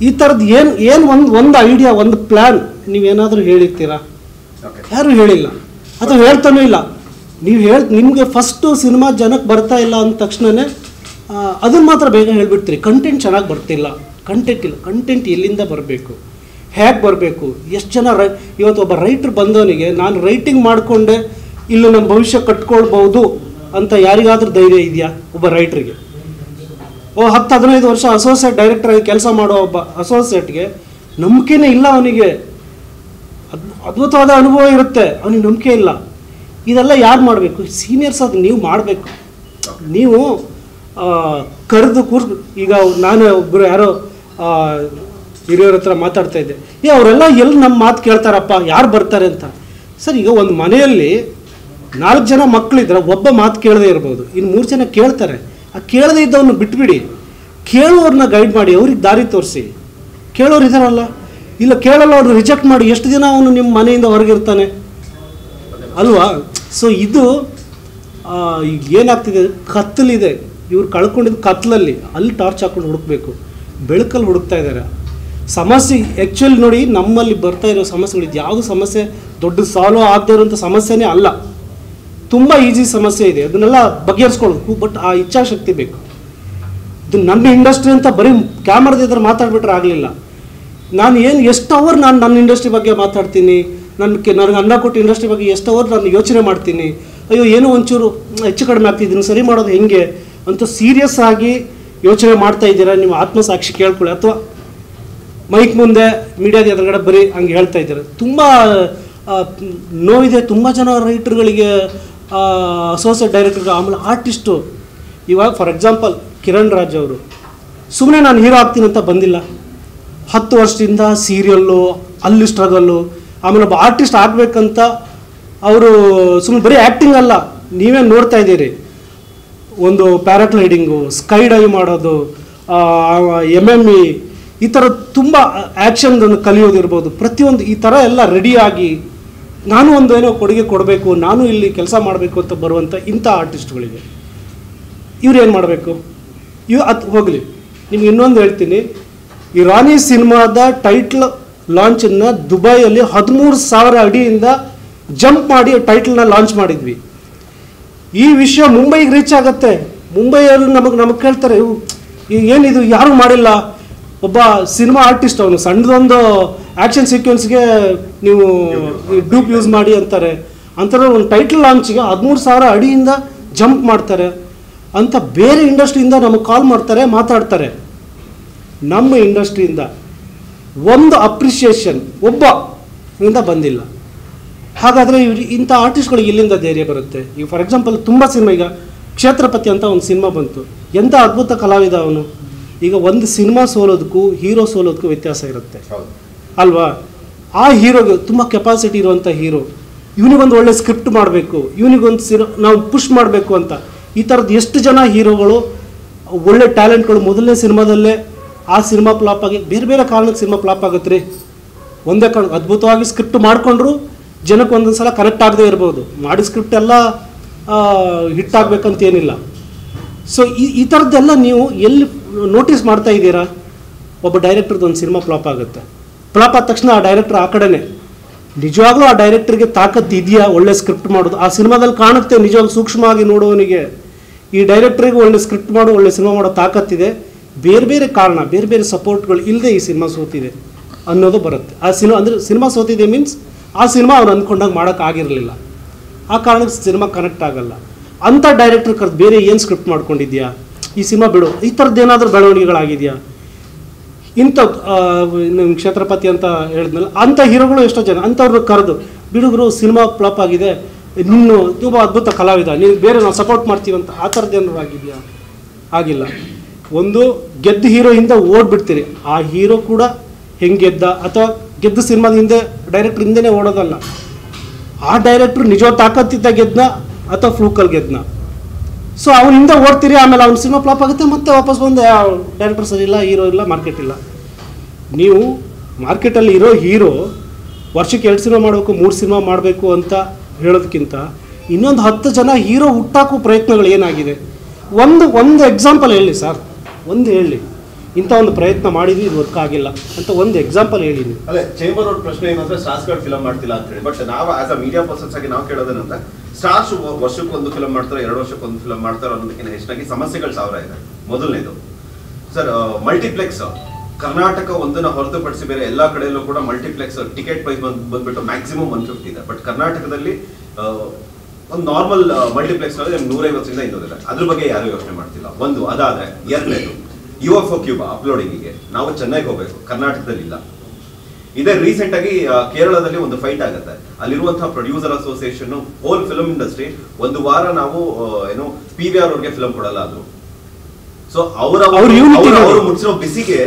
ಈ ಥರದ್ದು ಏನು ಒಂದು ಐಡಿಯಾ, ಒಂದು ಪ್ಲ್ಯಾನ್ ನೀವೇನಾದರೂ ಹೇಳಿರ್ತೀರಾ? ಯಾರು ಹೇಳಿಲ್ಲ, ಅಥವಾ ಹೇಳ್ತಾನೂ ಇಲ್ಲ. ನೀವು ನಿಮಗೆ ಫಸ್ಟು ಸಿನಿಮಾ ಜನಕ್ಕೆ ಬರ್ತಾ ಇಲ್ಲ ಅಂದ ತಕ್ಷಣವೇ ಅದನ್ನು ಮಾತ್ರ ಬೇಗ ಹೇಳಿಬಿಡ್ತೀರಿ, ಕಂಟೆಂಟ್ ಚೆನ್ನಾಗಿ ಬರ್ತಿಲ್ಲ, ಕಂಟೆಂಟ್ ಇಲ್ಲ. ಕಂಟೆಂಟ್ ಎಲ್ಲಿಂದ ಬರಬೇಕು, ಹೇಗೆ ಬರಬೇಕು? ಎಷ್ಟು ಜನ ಇವತ್ತು ಒಬ್ಬ ರೈಟ್ರ್ ಬಂದವನಿಗೆ ನಾನು ರೈಟಿಂಗ್ ಮಾಡಿಕೊಂಡೆ ಇಲ್ಲಿ ನಮ್ಮ ಭವಿಷ್ಯ ಕಟ್ಕೊಳ್ಬೋದು ಅಂತ ಯಾರಿಗಾದ್ರೂ ಧೈರ್ಯ ಇದೆಯಾ? ಒಬ್ಬ ರೈಟ್ರಿಗೆ 10-15 ವರ್ಷ ಅಸೋಸಿಯೇಟ್ ಡೈರೆಕ್ಟರಾಗಿ ಕೆಲಸ ಮಾಡೋ ಒಬ್ಬ ಅಸೋಸಿಯೇಟ್ಗೆ ನಂಬಿಕೆನೇ ಇಲ್ಲ. ಅವನಿಗೆ ಅದ್ಭುತವಾದ ಅನುಭವ ಇರುತ್ತೆ, ಅವನಿಗೆ ನಂಬಿಕೆ ಇಲ್ಲ. ಇದೆಲ್ಲ ಯಾರು ಮಾಡಬೇಕು? ಸೀನಿಯರ್ಸ್. ಅದು ನೀವು ಮಾಡಬೇಕು. ನೀವು ಕರೆದು ಈಗ ನಾನು ಒಬ್ಬರು ಯಾರೋ ಹಿರಿಯರ ಹತ್ರ ಮಾತಾಡ್ತಾ ಇದ್ದೆ, ಅವರೆಲ್ಲ ಎಲ್ಲಿ ನಮ್ಮ ಮಾತು ಕೇಳ್ತಾರಪ್ಪ, ಯಾರು ಬರ್ತಾರೆ ಅಂತ. ಸರ್, ಈಗ ಒಂದು ಮನೆಯಲ್ಲಿ 4 ಜನ ಮಕ್ಕಳಿದ್ರೆ ಒಬ್ಬ ಮಾತು ಕೇಳದೇ ಇರ್ಬೋದು, ಇನ್ನು 3 ಜನ ಕೇಳ್ತಾರೆ. ಆ ಕೇಳದೇ ಇದ್ದವನ್ನ ಬಿಟ್ಬಿಡಿ, ಕೇಳುವವ್ರನ್ನ ಗೈಡ್ ಮಾಡಿ, ಅವ್ರಿಗೆ ದಾರಿ ತೋರಿಸಿ. ಕೇಳೋರು ಇದಾರಲ್ಲ, ಇಲ್ಲ ಕೇಳಲ್ಲ ಅವ್ರು ರಿಜೆಕ್ಟ್ ಮಾಡಿ, ಎಷ್ಟು ದಿನ ಅವನು ನಿಮ್ಮ ಮನೆಯಿಂದ ಹೊರಗಿರ್ತಾನೆ ಅಲ್ವಾ? ಸೊ ಇದು ಈಗ ಏನಾಗ್ತಿದೆ, ಕತ್ತಲಿದೆ, ಇವ್ರು ಕಳ್ಕೊಂಡಿದ್ದು ಕತ್ತಲಲ್ಲಿ, ಅಲ್ಲಿ ಟಾರ್ಚ್ ಹಾಕೊಂಡು ಹುಡುಕ್ಬೇಕು, ಬೆಳಕಲ್ಲಿ ಹುಡುಕ್ತಾ ಇದ್ದಾರೆ. ಸಮಸ್ಯೆ ಆ್ಯಕ್ಚುಲಿ ನೋಡಿ, ನಮ್ಮಲ್ಲಿ ಬರ್ತಾ ಇರೋ ಸಮಸ್ಯೆಗಳು ಇದು ಯಾವುದು ಸಮಸ್ಯೆ ದೊಡ್ಡ ಸಾಲ್ವ್ ಆಗದೇ ಇರೋಂಥ ಸಮಸ್ಯೆನೇ ಅಲ್ಲ, ತುಂಬ ಈಸಿ ಸಮಸ್ಯೆ ಇದೆ, ಅದನ್ನೆಲ್ಲ ಬಗೆಹರಿಸ್ಕೊಳ್ಬೇಕು. ಬಟ್ ಆ ಇಚ್ಛಾಶಕ್ತಿ ಬೇಕು. ಇದು ನನ್ನ ಇಂಡಸ್ಟ್ರಿ ಅಂತ ಬರೀ ಕ್ಯಾಮ್ರಾದ ಇದ್ರೆ ಮಾತಾಡ್ಬಿಟ್ರೆ ಆಗಲಿಲ್ಲ. ನಾನು ಎಷ್ಟು ಅವರ್ ನಾನು ನನ್ನ ಇಂಡಸ್ಟ್ರಿ ಬಗ್ಗೆ ಮಾತಾಡ್ತೀನಿ, ನನಗೆ ಅನ್ನ ಕೊಟ್ಟು ಇಂಡಸ್ಟ್ರಿ ಬಗ್ಗೆ ಎಷ್ಟು ಅವರ್ ನಾನು ಯೋಚನೆ ಮಾಡ್ತೀನಿ, ಅಯ್ಯೋ ಏನೋ ಒಂಚೂರು ಹೆಚ್ಚು ಕಡಿಮೆ ಆಗ್ತಿದ್ದೀನಿ, ಸರಿ ಮಾಡೋದು ಹೆಂಗೆ ಅಂತ ಸೀರಿಯಸ್ ಆಗಿ ಯೋಚನೆ ಮಾಡ್ತಾ ಇದ್ದೀರಾ, ನಿಮ್ಮ ಆತ್ಮಸಾಕ್ಷಿ ಕೇಳ್ಕೊಳ್ಳಿ. ಅಥವಾ ಮೈಕ್ ಮುಂದೆ ಮೀಡಿಯಾದ ಎದುರುಗಡೆ ಬರೀ ಹಂಗೆ ಹೇಳ್ತಾ ಇದ್ದಾರೆ. ತುಂಬ ನೋವಿದೆ. ತುಂಬ ಜನ ರೈಟರ್ಗಳಿಗೆ, ಅಸೋಸಿಯೇಟ್ ಡೈರೆಕ್ಟರ್ಗಳು, ಆಮೇಲೆ ಆರ್ಟಿಸ್ಟು. ಇವಾಗ ಫಾರ್ ಎಕ್ಸಾಂಪಲ್ ಕಿರಣ್ ರಾಜ್ ಅವರು ಸುಮ್ಮನೆ ನಾನು ಹೀರೋ ಆಗ್ತೀನಿ ಅಂತ ಬಂದಿಲ್ಲ. 10 ವರ್ಷದಿಂದ ಸೀರಿಯಲ್ಲು, ಅಲ್ಲಿ ಸ್ಟ್ರಗಲ್ಲು, ಆಮೇಲೆ ಒಬ್ಬ ಆರ್ಟಿಸ್ಟ್ ಆಗಬೇಕಂತ ಅವರು ಸುಮ್ಮನೆ ಬರೀ ಆ್ಯಕ್ಟಿಂಗ್ ಅಲ್ಲ, ನೀವೇ ನೋಡ್ತಾ ಇದ್ದೀರಿ, ಒಂದು ಪ್ಯಾರಾಗ್ಲೈಡಿಂಗು, ಸ್ಕೈ ಡೈವ್ ಮಾಡೋದು, MMA, ಈ ಥರ ತುಂಬ ಆ್ಯಕ್ಷನ್ದನ್ನು ಕಲಿಯೋದಿರ್ಬೋದು. ಪ್ರತಿಯೊಂದು ಈ ಥರ ಎಲ್ಲ ರೆಡಿಯಾಗಿ ನಾನು ಒಂದು ಏನೋ ಕೊಡುಗೆ ಕೊಡಬೇಕು, ನಾನು ಇಲ್ಲಿ ಕೆಲಸ ಮಾಡಬೇಕು ಅಂತ ಬರುವಂಥ ಇಂಥ ಆರ್ಟಿಸ್ಟ್ಗಳಿಗೆ ಇವ್ರು ಏನು ಮಾಡಬೇಕು? ಅದು ಹೋಗಲಿ, ನಿಮ್ಗೆ ಇನ್ನೊಂದು ಹೇಳ್ತೀನಿ. ಈ ರಾಣಿ ಸಿನಿಮಾದ ಟೈಟ್ಲ್ ಲಾಂಚನ್ನು ದುಬೈಯಲ್ಲಿ 13,000 ಅಡಿಯಿಂದ ಜಂಪ್ ಮಾಡಿ ಟೈಟ್ಲನ್ನ ಲಾಂಚ್ ಮಾಡಿದ್ವಿ. ಈ ವಿಷಯ ಮುಂಬೈಗೆ ರೀಚ್ ಆಗುತ್ತೆ. ಮುಂಬೈಯಲ್ಲಿ ನಮಗೆ ಕೇಳ್ತಾರೆ, ಏನಿದು ಯಾರೂ ಮಾಡಿಲ್ಲ, ಒಬ್ಬ ಸಿನಿಮಾ ಆರ್ಟಿಸ್ಟ್ ಅವನು ಸಣ್ಣದೊಂದು ಆ್ಯಕ್ಷನ್ ಸೀಕ್ವೆನ್ಸ್ಗೆ ನೀವು ಡೂಪ್ ಯೂಸ್ ಮಾಡಿ ಅಂತಾರೆ. ಅಂತಾರೆ ಒಂದು ಟೈಟ್ಲ್ ಲಾಂಚಿಗೆ 13,000 ಅಡಿಯಿಂದ ಜಂಪ್ ಮಾಡ್ತಾರೆ ಅಂತ ಬೇರೆ ಇಂಡಸ್ಟ್ರಿಯಿಂದ ನಮಗೆ ಕಾಲ್ ಮಾಡ್ತಾರೆ, ಮಾತಾಡ್ತಾರೆ. ನಮ್ಮ ಇಂಡಸ್ಟ್ರಿಯಿಂದ ಒಂದು ಅಪ್ರಿಷಿಯೇಷನ್ ಒಬ್ಬ ಇಂದ ಬಂದಿಲ್ಲ. ಹಾಗಾದರೆ ಇಂಥ ಆರ್ಟಿಸ್ಟ್ಗಳಿಗೆ ಇಲ್ಲಿಂದ ಧೈರ್ಯ ಬರುತ್ತೆ? ಈಗ ಫಾರ್ ಎಕ್ಸಾಂಪಲ್ ತುಂಬ ಸಿನಿಮಾ, ಈಗ ಕ್ಷೇತ್ರಪತಿ ಅಂತ ಒಂದು ಸಿನಿಮಾ ಬಂತು, ಎಂಥ ಅದ್ಭುತ ಕಲಾವಿದ ಅವನು. ಈಗ ಒಂದು ಸಿನಿಮಾ ಸೋಲೋದಕ್ಕೂ ಹೀರೋ ಸೋಲೋದಕ್ಕೂ ವ್ಯತ್ಯಾಸ ಇರುತ್ತೆ ಅಲ್ವಾ? ಆ ಹೀರೋಗೆ ತುಂಬ ಕೆಪಾಸಿಟಿ ಇರುವಂಥ ಹೀರೋ, ಇವನಿಗೊಂದು ಒಳ್ಳೆ ಸ್ಕ್ರಿಪ್ಟ್ ಮಾಡಬೇಕು, ಇವನಿಗೊಂದು ನಾವು ಪುಷ್ ಮಾಡಬೇಕು ಅಂತ. ಈ ಥರದ್ದು ಎಷ್ಟು ಜನ ಹೀರೋಗಳು, ಒಳ್ಳೆ ಟ್ಯಾಲೆಂಟ್ಗಳು ಮೊದಲನೇ ಸಿನಿಮಾದಲ್ಲೇ ಆ ಸಿನಿಮಾ ಫ್ಲಾಪ್ ಆಗಿ, ಬೇರೆ ಬೇರೆ ಕಾರಣಕ್ಕೆ ಸಿನಿಮಾ ಫ್ಲಾಪ್ ಆಗುತ್ತೆ ರೀ. ಒಂದೇ ಕಾರಣ, ಅದ್ಭುತವಾಗಿ ಸ್ಕ್ರಿಪ್ಟ್ ಮಾಡಿಕೊಂಡ್ರು ಜನಕ್ಕೆ ಒಂದೊಂದು ಸಲ ಕನೆಕ್ಟ್ ಆಗದೆ ಇರ್ಬೋದು, ಮಾಡಿ ಸ್ಕ್ರಿಪ್ಟ್ ಎಲ್ಲ ಹಿಟ್ ಆಗಬೇಕಂತ ಏನಿಲ್ಲ. ಸೊ ಈ ಥರದ್ದೆಲ್ಲ ನೀವು ಎಲ್ಲಿ ನೋಟಿಸ್ ಮಾಡ್ತಾ ಇದ್ದೀರಾ? ಒಬ್ಬ ಡೈರೆಕ್ಟರ್ದು ಒಂದು ಸಿನಿಮಾ ಫ್ಲಾಪ್ ಆಗುತ್ತೆ, ಫ್ಲಾಪ್ ಆದ ತಕ್ಷಣ ಆ ಡೈರೆಕ್ಟರ್ ಆ ಕಡೆನೇ. ನಿಜವಾಗ್ಲೂ ಆ ಡೈರೆಕ್ಟರ್ಗೆ ತಾಕತ್ತು ಇದೆಯಾ ಒಳ್ಳೆ ಸ್ಕ್ರಿಪ್ಟ್ ಮಾಡೋದು? ಆ ಸಿನಿಮಾದಲ್ಲಿ ಕಾಣುತ್ತೆ ನಿಜವಾಗ್ಲೂ ಸೂಕ್ಷ್ಮವಾಗಿ ನೋಡುವವನಿಗೆ, ಈ ಡೈರೆಕ್ಟ್ರಿಗೆ ಒಳ್ಳೆ ಸ್ಕ್ರಿಪ್ಟ್ ಮಾಡೋ, ಒಳ್ಳೆ ಸಿನಿಮಾ ಮಾಡೋ ತಾಕತ್ತಿದೆ. ಬೇರೆ ಬೇರೆ ಕಾರಣ, ಬೇರೆ ಬೇರೆ ಸಪೋರ್ಟ್ಗಳು ಇಲ್ಲದೆ ಈ ಸಿನಿಮಾ ಸೋತಿದೆ ಅನ್ನೋದು ಬರುತ್ತೆ. ಆ ಸಿನಿಮಾ ಅಂದರೆ ಸಿನಿಮಾ ಸೋತಿದೆ ಮೀನ್ಸ್ ಆ ಸಿನಿಮಾ ಅವ್ರು ಅಂದ್ಕೊಂಡಾಗ ಮಾಡೋಕ್ಕಾಗಿರಲಿಲ್ಲ, ಆ ಕಾರಣಕ್ಕೆ ಸಿನಿಮಾ ಕನೆಕ್ಟ್ ಆಗಲ್ಲ. ಅಂಥ ಡೈರೆಕ್ಟರ್ ಕರೆದು ಬೇರೆ ಏನು ಸ್ಕ್ರಿಪ್ಟ್ ಮಾಡ್ಕೊಂಡಿದ್ಯಾ, ಈ ಸಿನಿಮಾ ಬಿಡು, ಈ ಥರದ್ದು ಏನಾದರೂ ಬೆಳವಣಿಗೆಗಳಾಗಿದೆಯಾ? ಇಂಥ ನಿಮ್ಮ ಕ್ಷೇತ್ರಪತಿ ಅಂತ ಹೇಳಿದ್ಮೇಲೆ ಅಂಥ ಹೀರೋಗಳು ಎಷ್ಟೋ ಜನ ಅಂಥವ್ರನ್ನ ಕರೆದು, ಬಿಡುಗರು ಸಿನಿಮಾ ಫ್ಲಾಪ್ ಆಗಿದೆ, ನೀನು ತುಂಬ ಅದ್ಭುತ ಕಲಾವಿದ, ನೀವು ಬೇರೆ ನಾವು ಸಪೋರ್ಟ್ ಮಾಡ್ತೀವಂತ, ಆ ಥರದ್ದು ಏನಾದ್ರು ಆಗಿದೆಯಾ? ಆಗಿಲ್ಲ. ಒಂದು ಗೆದ್ದ ಹೀರೋ ಹಿಂದೆ ಓಡ್ಬಿಡ್ತೀರಿ, ಆ ಹೀರೋ ಕೂಡ ಹೆಂಗೆ ಗೆದ್ದ, ಅಥವಾ ಗೆದ್ದ ಸಿನಿಮಾದ ಹಿಂದೆ ಡೈರೆಕ್ಟ್ರ್ ಹಿಂದೆನೇ ಓಡೋದಲ್ಲ, ಆ ಡೈರೆಕ್ಟ್ರು ನಿಜವಾದ ತಾಕತ್ತಿದ್ದ ಗೆದ್ನ ಅಥವಾ ಫ್ಲೂಕಲ್ಲಿ ಗೆದ್ನ. ಸೊ ಅವನಿಂದ ಓಡ್ತೀರಿ, ಆಮೇಲೆ ಅವ್ನ ಸಿನಿಮಾ ಫ್ಲಾಪ್ ಆಗುತ್ತೆ, ಮತ್ತೆ ವಾಪಸ್ ಬಂದು ಡೈರೆಕ್ಟರ್ ಸರಿ ಇಲ್ಲ, ಹೀರೋ ಇಲ್ಲ, ಮಾರ್ಕೆಟ್ ಇಲ್ಲ. ನೀವು ಮಾರ್ಕೆಟಲ್ಲಿ ಇರೋ ಹೀರೋ ವರ್ಷಕ್ಕೆ 2 ಸಿನಿಮಾ ಮಾಡಬೇಕು, 3 ಸಿನಿಮಾ ಮಾಡಬೇಕು ಅಂತ ಹೇಳೋದಕ್ಕಿಂತ ಇನ್ನೊಂದು 10 ಜನ ಹೀರೋ ಹುಟ್ಟಾಕೋ ಪ್ರಯತ್ನಗಳು ಏನಾಗಿದೆ? ಒಂದು ಎಕ್ಸಾಂಪಲ್ ಹೇಳಿ ಸರ್, ಒಂದು ಹೇಳಿ, ಇಂಥ ಒಂದು ಪ್ರಯತ್ನ ಮಾಡಿದ್ವಿ ಇದು ವರ್ಕ್ ಆಗಿಲ್ಲ ಅಂತ ಒಂದು ಎಕ್ಸಾಂಪಲ್ ಹೇಳಿ ನೀವು. ಅಲ್ಲೇ ಚೇಂಬರ್ ಅವ್ರ ಪ್ರಶ್ನೆ ಏನಂದ್ರೆ ಸ್ಟಾರ್ಸ್ಗಳು ಫಿಲಮ್ ಮಾಡ್ತಿಲ್ಲ ಅಂತ ಹೇಳಿ. ಬಟ್ ನಾವು ಆಸ್ ಅ ಮೀಡಿಯಾ ಪರ್ಸನ್ಸ್ ಆಗಿ ನಾವು ಕೇಳೋದೇನಂತ, ಸ್ಟಾರ್ಸ್ ವರ್ಷಕ್ಕೆ ಒಂದು ಫಿಲಮ್ ಮಾಡ್ತಾರೆ, 2 ವರ್ಷಕ್ಕೆ ಒಂದು ಫಿಲಮ್ ಮಾಡ್ತಾರೆ ಅನ್ನೋದಕ್ಕಿಂತ ಹೆಚ್ಚಾಗಿ ಸಮಸ್ಯೆಗಳು 1000 ಇದೆ. ಮೊದಲನೇದು ಸರ್, ಮಲ್ಟಿಪ್ಲೆಕ್ಸ್ ಕರ್ನಾಟಕ ಒಂದನ್ನು ಹೊರತುಪಡಿಸಿ ಬೇರೆ ಎಲ್ಲ ಕಡೆಯಲ್ಲೂ ಕೂಡ ಮಲ್ಟಿಪ್ಲೆಕ್ಸ್ ಟಿಕೆಟ್ ಪ್ರೈಸ್ ಬಂದ್ಬಿಟ್ಟು ಮ್ಯಾಕ್ಸಿಮಮ್ 150 ಇದೆ. ಬಟ್ ಕರ್ನಾಟಕದಲ್ಲಿ ಒಂದು ನಾರ್ಮಲ್ ಮಲ್ಟಿಪ್ಲೆಕ್ಸ್ ನಲ್ಲಿ 150ರಿಂದ 200 ಇದೆ. ಅದ್ರ ಬಗ್ಗೆ ಯಾರು ಯೋಚನೆ ಮಾಡ್ತಿಲ್ಲ. ಒಂದು ಅದಾದ್ರೆ, ಎರಡನೇದು UFO ಕ್ಯೂಬ್ ಅಪ್ಲೋಡಿಂಗಿಗೆ ನಾವು ಚೆನ್ನೈಗೆ ಹೋಗ್ಬೇಕು, ಕರ್ನಾಟಕದಲ್ಲಿ ಇಲ್ಲ. ಇದೇ ರೀಸೆಂಟ್ ಆಗಿ ಕೇರಳದಲ್ಲಿ ಒಂದು ಫೈಟ್ ಆಗುತ್ತೆ. ಅಲ್ಲಿರುವಂತಹ producer association, hole film industry, ಒಂದು ವಾರ ನಾವು PVR ಅವ್ರಿಗೆ ಫಿಲಮ್ ಕೊಡಲ್ಲ ಅದು. ಸೊ ಸೊ ಅವ್ರ ಮುಟ್ಟಿರೋ ಬಿಸಿಗೆ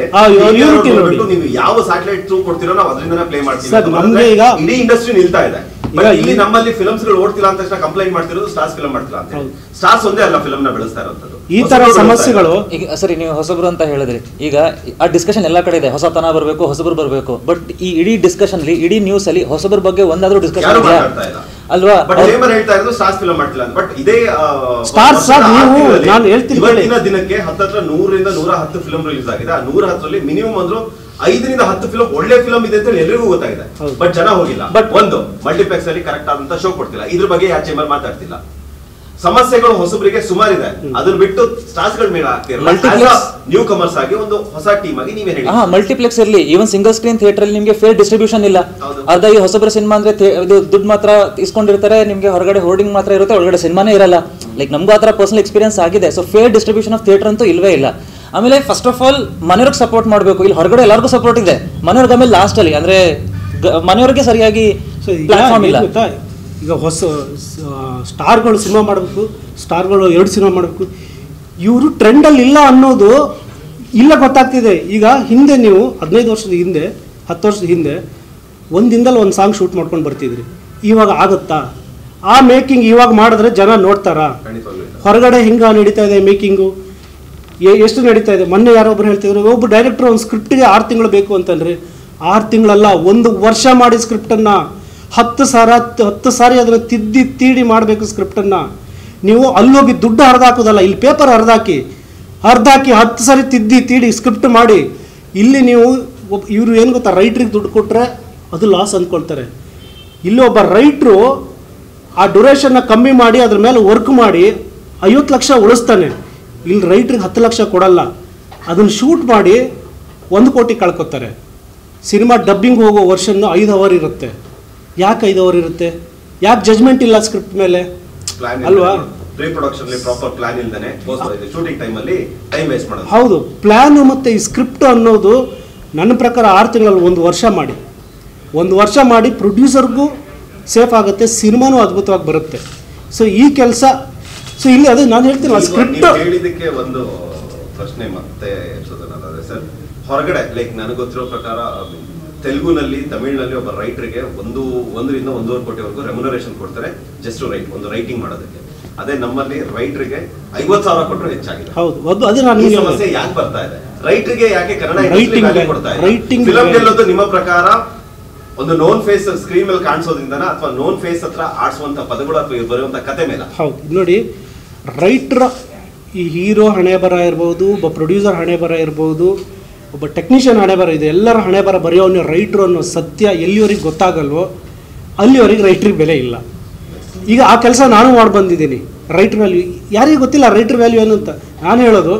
ನೀವು ಯಾವ ಸ್ಯಾಟಲೈಟ್ ಥ್ರೂ ಕೊಡ್ತೀರೋ ನಾವು ಅದರಿಂದನೇ ಪ್ಲೇ ಮಾಡ್ತೀವಿ. ಇಡೀ ಇಂಡಸ್ಟ್ರಿ ನಿಲ್ತಾ ಇದೆ. ಇಲ್ಲಿ ನಮ್ಮಲ್ಲಿ ಫಿಲ್ಮ್ಸ್ ಗಳು ಓಡ್ತಿಲ್ಲ ಅಂತ ತಕ್ಷಣ ಕಂಪ್ಲೇಂಟ್ ಮಾಡ್ತಿರೋದು ಸ್ಟಾರ್ಸ್ ಫಿಲ್ಮ್ ಮಾಡ್ತಿಲ್ಲ ಅಂತ. ಸ್ಟಾರ್ಸ್ ಒಂದೇ ಅಲ್ಲ ಫಿಲ್ಮ್ ನ ಬೆಳೆಸ್ತಾ ಇರೋದು. ಈ ತರ ಸಮಸ್ಯೆಗಳು ಈಗ ಸರಿ ನೀವು ಹೊಸಬ್ರು ಅಂತ ಹೇಳಿದ್ರಿ, ಈಗ ಆ ಡಿಸ್ಕಷನ್ ಎಲ್ಲಾ ಕಡೆ ಇದೆ, ಹೊಸತನ ಬರಬೇಕು, ಹೊಸಬ್ರು ಬರಬೇಕು. ಬಟ್ ಈ ಇಡೀ ಡಿಸ್ಕಷನ್ ಅಲ್ಲಿ, ಇಡೀ ನ್ಯೂಸ್ ಅಲ್ಲಿ ಹೊಸಬ್ರ ಬಗ್ಗೆ ಒಂದಾದ್ರೂ ಡಿಸ್ಕಷನ್ ಇದೆಯಾ ಅಲ್ವಾ? ಬಟ್ ಚೇಂಬರ್ ಹೇಳ್ತಾ ಇರೋದು ಸ್ಟಾರ್ಸ್ ಫಿಲ್ಮ್ ಮಾಡ್ತಿಲ್ಲ ಅಂತ. ಬಟ್ ಇದೇ ಸ್ಟಾರ್ಸ್ ನೀವು ನಾನು ಹೇಳ್ತೀನಿ, ಇವತ್ತಿನ ದಿನಕ್ಕೆ ಹತ್ತತ್ರ 100 ರಿಂದ 110 ಫಿಲ್ಮ್ ರಿಲೀಸ್ ಆಗಿದೆ. ಆ 110ರಲ್ಲಿ ಮಿನಿಮಮ್ ಅಂದ್ರು 5 ರಿಂದ 10 ಫಿಲ್ಮ್ ಒಳ್ಳೆ ಫಿಲ್ಮ್ ಇದೆ ಅಂತ ಎಲ್ರಿಗೂ ಗೊತ್ತಾಗಿದೆ. ಬಟ್ ಜನ ಹೋಗಿಲ್ಲ. ಬಟ್ ಒಂದು ಮಲ್ಟಿಪ್ಲೆಕ್ಸ್ ಅಲ್ಲಿ ಕರೆಕ್ಟ್ ಆದಂತ ಶೋ ಕೊಡ್ತಿಲ್ಲ. ಇದ್ರ ಬಗ್ಗೆ ಯಾವ ಚೇಂಬರ್ ಮಾತಾಡ್ತಿಲ್ಲ. ಸಮಸ್ಯೆಗಳು ಹೊಸಬರಿಗೆ ಸುಮಾರಿದೆ, ಅದನ್ನ ಬಿಟ್ಟು ಸ್ಟಾರ್ಸ್ ಗಳ ಮೇಲೆ ಆಗ್ತಿರಲ್ಲ. ನ್ಯೂ ಕಮರ್ಸ್ ಆಗಿ ಒಂದು ಹೊಸ ಟೀಮ್ ಆಗಿ ನೀವೇ ಹೇಳಿ. ಮಲ್ಟಿಪ್ಲೆಕ್ಸ್ ಇರಲಿ, ಈವನ್ ಸಿಂಗಲ್ ಸ್ಕ್ರೀನ್ ಥಿಯೇಟರ್ ಅಲ್ಲಿ ನಿಮಗೆ ಫೇರ್ ಡಿಸ್ಟ್ರಿಬ್ಯೂಷನ್ ಇಲ್ಲ. ಅರ್ಧ ಈ ಹೊಸಬ್ರ ಸಿನಿಮಾ ಅಂದ್ರೆ ದುಡ್ಡು ಮಾತ್ರ ಇಸ್ಕೊಂಡಿರ್ತಾರೆ, ನಿಮ್ಗೆ ಹೊರಗಡೆ ಹೋರ್ಡಿಂಗ್ ಮಾತ್ರ ಇರುತ್ತೆ, ಒಳಗಡೆ ಸಿನಿಮಾನೇ ಇರಲ್ಲ. ಲೈಕ್ ನಮಗೂ ಆ ಥರ ಪರ್ಸನಲ್ ಎಕ್ಸ್ಪೀರಿಯನ್ಸ್ ಆಗಿದೆ. So fair distribution of theatre ಅಂತೂ ಇಲ್ವೇ ಇಲ್ಲ. ಆಮೇಲೆ ಫಸ್ಟ್ ಆಫ್ ಆಲ್ ಮನೆಯವ್ರಿಗೆ ಸಪೋರ್ಟ್ ಮಾಡಬೇಕು. ಇಲ್ಲಿ ಹೊರಗಡೆ ಎಲ್ಲರಿಗೂ ಸಪೋರ್ಟ್ ಇದೆ, ಮನೆಯವ್ರಿಗೆ ಆಮೇಲೆ ಲಾಸ್ಟ್ ಅಲ್ಲಿ ಅಂದ್ರೆ ಮನೆಯವ್ರಿಗೆ ಸರಿಯಾಗಿ ಪ್ಲಾಟ್ಫಾರ್ಮ್ ಇಲ್ಲ. ಈಗ ಹೊಸ ಸ್ಟಾರ್ಗಳು ಸಿನಿಮಾ ಮಾಡಬೇಕು, ಸ್ಟಾರ್ಗಳು 2 ಸಿನಿಮಾ ಮಾಡಬೇಕು, ಇವರು ಟ್ರೆಂಡಲ್ಲಿ ಇಲ್ಲ ಅನ್ನೋದು ಇಲ್ಲ ಗೊತ್ತಾಗ್ತಿದೆ. ಈಗ ಹಿಂದೆ ನೀವು 15 ವರ್ಷದ ಹಿಂದೆ 10 ವರ್ಷದ ಹಿಂದೆ ಒಂದಿಂದಲೇ ಒಂದು ಸಾಂಗ್ ಶೂಟ್ ಮಾಡ್ಕೊಂಡು ಬರ್ತಿದ್ರಿ. ಇವಾಗ ಆಗುತ್ತಾ? ಆ ಮೇಕಿಂಗ್ ಇವಾಗ ಮಾಡಿದ್ರೆ ಜನ ನೋಡ್ತಾರಾ? ಹೊರಗಡೆ ಹಿಂಗೆ ನಡೀತಾ ಇದೆ ಮೇಕಿಂಗು, ಎಷ್ಟು ನಡೀತಾ ಇದೆ. ಮೊನ್ನೆ ಯಾರೊಬ್ರು ಹೇಳ್ತಿದ್ರು, ಒಬ್ಬ ಡೈರೆಕ್ಟರ್ ಒಂದು ಸ್ಕ್ರಿಪ್ಟ್ಗೆ 6 ತಿಂಗಳು ಬೇಕು ಅಂತಂದ್ರೆ, 6 ತಿಂಗಳಲ್ಲ 1 ವರ್ಷ ಮಾಡಿ ಸ್ಕ್ರಿಪ್ಟನ್ನು 10 ಸಾರಿ ಅದನ್ನು ತೀಡಿ ಮಾಡಬೇಕು ಸ್ಕ್ರಿಪ್ಟನ್ನು. ನೀವು ಅಲ್ಲೋಗಿ ದುಡ್ಡು ಹರಿದಾಕೋದಲ್ಲ, ಇಲ್ಲಿ ಪೇಪರ್ ಹರಿದಾಕಿ 10 ಸಾರಿ ತೀಡಿ ಸ್ಕ್ರಿಪ್ಟ್ ಮಾಡಿ. ಇಲ್ಲಿ ನೀವು ಇವರು ಏನು ಗೊತ್ತಾ, ರೈಟ್ರಿಗೆ ದುಡ್ಡು ಕೊಟ್ಟರೆ ಅದು ಲಾಸ್ ಅಂದ್ಕೊಳ್ತಾರೆ. ಇಲ್ಲಿ ಒಬ್ಬ ರೈಟ್ರು ಆ ಡ್ಯೂರೇಷನ್ನ ಕಮ್ಮಿ ಮಾಡಿ ಅದ್ರ ಮೇಲೆ ವರ್ಕ್ ಮಾಡಿ 50 ಲಕ್ಷ ಉಳಿಸ್ತಾನೆ. ಇಲ್ಲಿ ರೈಟ್ರಿಗೆ 10 ಲಕ್ಷ ಕೊಡಲ್ಲ. ಅದನ್ನು ಶೂಟ್ ಮಾಡಿ 1 ಕೋಟಿ ಕಳ್ಕೊತಾರೆ. ಸಿನಿಮಾ ಡಬ್ಬಿಂಗ್ ಹೋಗೋ ವರ್ಷನ್ 5 ಅವರ್ ಇರುತ್ತೆ. ಯಾಕೆ 5 ಅವರ್ ಇರುತ್ತೆ? ಯಾಕೆ ಜಜ್ಮೆಂಟ್ ಇಲ್ಲ ಸ್ಕ್ರಿಪ್ಟ್ ಮೇಲೆ ಅಲ್ವಾ? ಹೌದು, ಪ್ಲಾನ್ ಮತ್ತು ಈ ಸ್ಕ್ರಿಪ್ಟ್ ಅನ್ನೋದು ನನ್ನ ಪ್ರಕಾರ 6 ತಿಂಗಳಲ್ಲಿ 1 ವರ್ಷ ಮಾಡಿ ಪ್ರೊಡ್ಯೂಸರ್ಗೂ ಸೇಫ್ ಆಗುತ್ತೆ, ಸಿನಿಮಾನೂ ಅದ್ಭುತವಾಗಿ ಬರುತ್ತೆ. ಸೊ ಈ ಕೆಲಸ, ಸೊ ಇಲ್ಲಿ ಅದು ನಾನು ಹೇಳ್ತೀನಿ ಸ್ಕ್ರಿಪ್ಟ್ ಹೇಳಿದಕ್ಕೆ ಒಂದು ಪ್ರಶ್ನೆ ಮತ್ತೆ ಸರ್. ಹೊರಗಡೆ ಲೈಕ್ ನನಗೆ ಗೊತ್ತಿರೋ ಪ್ರಕಾರ ತೆಲುಗುನಲ್ಲಿ, ತಮಿಳಿನಲ್ಲಿ ಒಬ್ಬ ರೈಟರ್ಗೆ 1 ರಿಂದ 1.5 ಕೋಟಿವರೆಗೂ ರೆಮ್ಯುನರೇಷನ್ ಕೊಡ್ತಾರೆ ಜಸ್ಟ್ ಒಂದು ರೈಟಿಂಗ್ ಮಾಡೋದಕ್ಕೆ. ಅದೇ ನಮ್ಮಲ್ಲಿ ರೈಟರ್ಗೆ 50,000 ಕೊಟ್ಟರೆ ಹೆಚ್ಚಾಗಿದೆ. ಹೌದು, ಅದೇ ನಾನು ಈ ಸಮಸ್ಯೆ ಯಾಕೆ ಬರ್ತಾ ಇದೆ? ರೈಟರ್ಗೆ ಯಾಕೆ ಕನ್ನಡ ಇಂಡಸ್ಟ್ರಿ ಕೊಡ್ತಾ ಇದೆ? ಫಿಲಂ ಗೆಲ್ಲೋದು ನಿಮ್ಮ ಪ್ರಕಾರ ಒಂದು ನೋನ್ ಫೇಸ್ ಸ್ಕ್ರೀನ್ ಮೇಲೆ ಕಾಣಿಸೋದ್ರಿಂದನ ಅಥವಾ ನೋನ್ ಫೇಸ್ ಹತ್ರ ಆಡಿಸುವಂತ ಪದಗಳು ಅಥವಾ ಬರುವಂತ ಕತೆ ಮೇಲೆ? ಹೌದು, ನೋಡಿ, ರೈಟರ್ ಈ ಹೀರೋ ಹಣೆ ಬರ ಇರ್ಬೋದು, ಒಬ್ಬ ಪ್ರೊಡ್ಯೂಸರ್ ಹಣೆ ಬರ ಇರ್ಬೋದು, ಒಬ್ಬ ಟೆಕ್ನಿಷಿಯನ್ ಹಣೆ ಬರ ಇದೆ. ಎಲ್ಲರ ಹಣೆ ಬರ ಬರೆಯೋನು ರೈಟ್ರು ಅನ್ನೋ ಸತ್ಯ ಎಲ್ಲಿವರೆಗೆ ಗೊತ್ತಾಗಲ್ವೋ ಅಲ್ಲಿವರೆಗೆ ರೈಟ್ರಿಗೆ ಬೆಲೆ ಇಲ್ಲ. ಈಗ ಆ ಕೆಲಸ ನಾನು ಮಾಡಿ ಬಂದಿದ್ದೀನಿ. ರೈಟ್ರ್ ವ್ಯಾಲ್ಯೂ ಯಾರಿಗೂ ಗೊತ್ತಿಲ್ಲ, ರೈಟ್ರ್ ವ್ಯಾಲ್ಯೂ ಏನು ಅಂತ. ನಾನು ಹೇಳೋದು,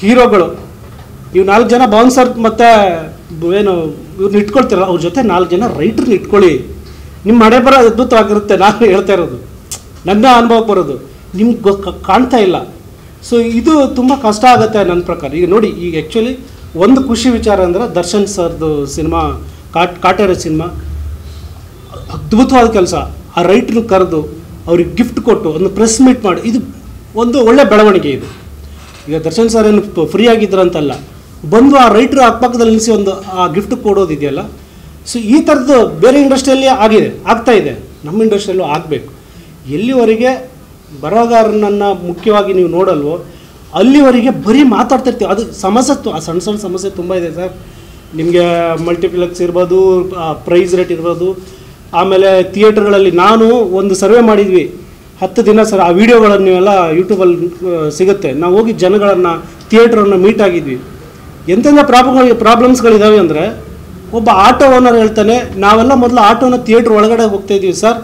ಹೀರೋಗಳು ಇವು 4 ಜನ ಬೌನ್ಸರ್ ಮತ್ತು ಏನು ಇವ್ರನ್ನ ಇಟ್ಕೊಳ್ತಿರಲ್ಲ, ಅವ್ರ ಜೊತೆ 4 ಜನ ರೈಟ್ರನ್ನ ಇಟ್ಕೊಳ್ಳಿ. ನಿಮ್ಮ ಹಣೆ ಬರ ಅದ್ಭುತವಾಗಿರುತ್ತೆ. ನಾನು ಹೇಳ್ತಾ ಇರೋದು ನನ್ನ ಅನುಭವಕ್ಕೆ ಬರೋದು, ನಿಮ್ಗೆ ಕಾಣ್ತಾ ಇಲ್ಲ. ಸೊ ಇದು ತುಂಬ ಕಷ್ಟ ಆಗುತ್ತೆ ನನ್ನ ಪ್ರಕಾರ. ಈಗ ನೋಡಿ, ಈಗ ಆ್ಯಕ್ಚುಲಿ ಒಂದು ಖುಷಿ ವಿಚಾರ ಅಂದರೆ ದರ್ಶನ್ ಸರ್ದು ಸಿನಿಮಾ ಕಾಟೇರ ಸಿನಿಮಾ ಅದ್ಭುತವಾದ ಕೆಲಸ. ಆ ರೈಟ್ರನ್ನ ಕರೆದು ಅವ್ರಿಗೆ ಗಿಫ್ಟ್ ಕೊಟ್ಟು ಒಂದು ಪ್ರೆಸ್ ಮೀಟ್ ಮಾಡಿ, ಇದು ಒಂದು ಒಳ್ಳೆ ಬೆಳವಣಿಗೆ. ಇದು ಈಗ ದರ್ಶನ್ ಸರ್ ಏನು ಫ್ರೀ ಆಗಿದ್ರಂತಲ್ಲ, ಬಂದು ಆ ರೈಟ್ರ್ ಅಕ್ಕಪಕ್ಕದಲ್ಲಿ ನಿಲ್ಲಿಸಿ ಒಂದು ಆ ಗಿಫ್ಟ್ ಕೊಡೋದಿದೆಯಲ್ಲ. ಸೊ ಈ ಥರದ್ದು ಬೇರೆ ಇಂಡಸ್ಟ್ರಿಯಲ್ಲಿ ಆಗ್ತಾ ಇದೆ, ನಮ್ಮ ಇಂಡಸ್ಟ್ರಿಯಲ್ಲೂ ಆಗಬೇಕು. ಎಲ್ಲಿವರೆಗೆ ಬರಹಗಾರನನ್ನು ಮುಖ್ಯವಾಗಿ ನೀವು ನೋಡಲ್ವೋ ಅಲ್ಲಿವರೆಗೆ ಬರೀ ಮಾತಾಡ್ತಿರ್ತೀವಿ. ಅದು ಸಮಸ್ಯೆ, ಸಣ್ಣ ಸಮಸ್ಯೆ ತುಂಬ ಇದೆ ಸರ್. ನಿಮಗೆ ಮಲ್ಟಿಪ್ಲೆಕ್ಸ್ ಇರ್ಬೋದು, ಪ್ರೈಸ್ ರೇಟ್ ಇರ್ಬೋದು, ಆಮೇಲೆ ಥಿಯೇಟರ್ಗಳಲ್ಲಿ ನಾನು ಒಂದು ಸರ್ವೆ ಮಾಡಿದ್ವಿ 10 ದಿನ ಸರ್. ಆ ವಿಡಿಯೋಗಳನ್ನು ನೀವೆಲ್ಲ ಯೂಟ್ಯೂಬಲ್ಲಿ ಸಿಗುತ್ತೆ. ನಾವು ಹೋಗಿ ಜನಗಳನ್ನು, ಥಿಯೇಟ್ರನ್ನು ಮೀಟ್ ಆಗಿದ್ವಿ. ಎಂತೆಂಥ ಪ್ರಾಬ್ಲಮ್ಸ್ಗಳಿದ್ದಾವೆ ಅಂದರೆ, ಒಬ್ಬ ಆಟೋ ಓನರ್ ಹೇಳ್ತಾನೆ, ನಾವೆಲ್ಲ ಮೊದಲು ಆಟೋನ ಥಿಯೇಟ್ರ್ ಒಳಗಡೆ ಹೋಗ್ತಾಯಿದ್ವಿ ಸರ್,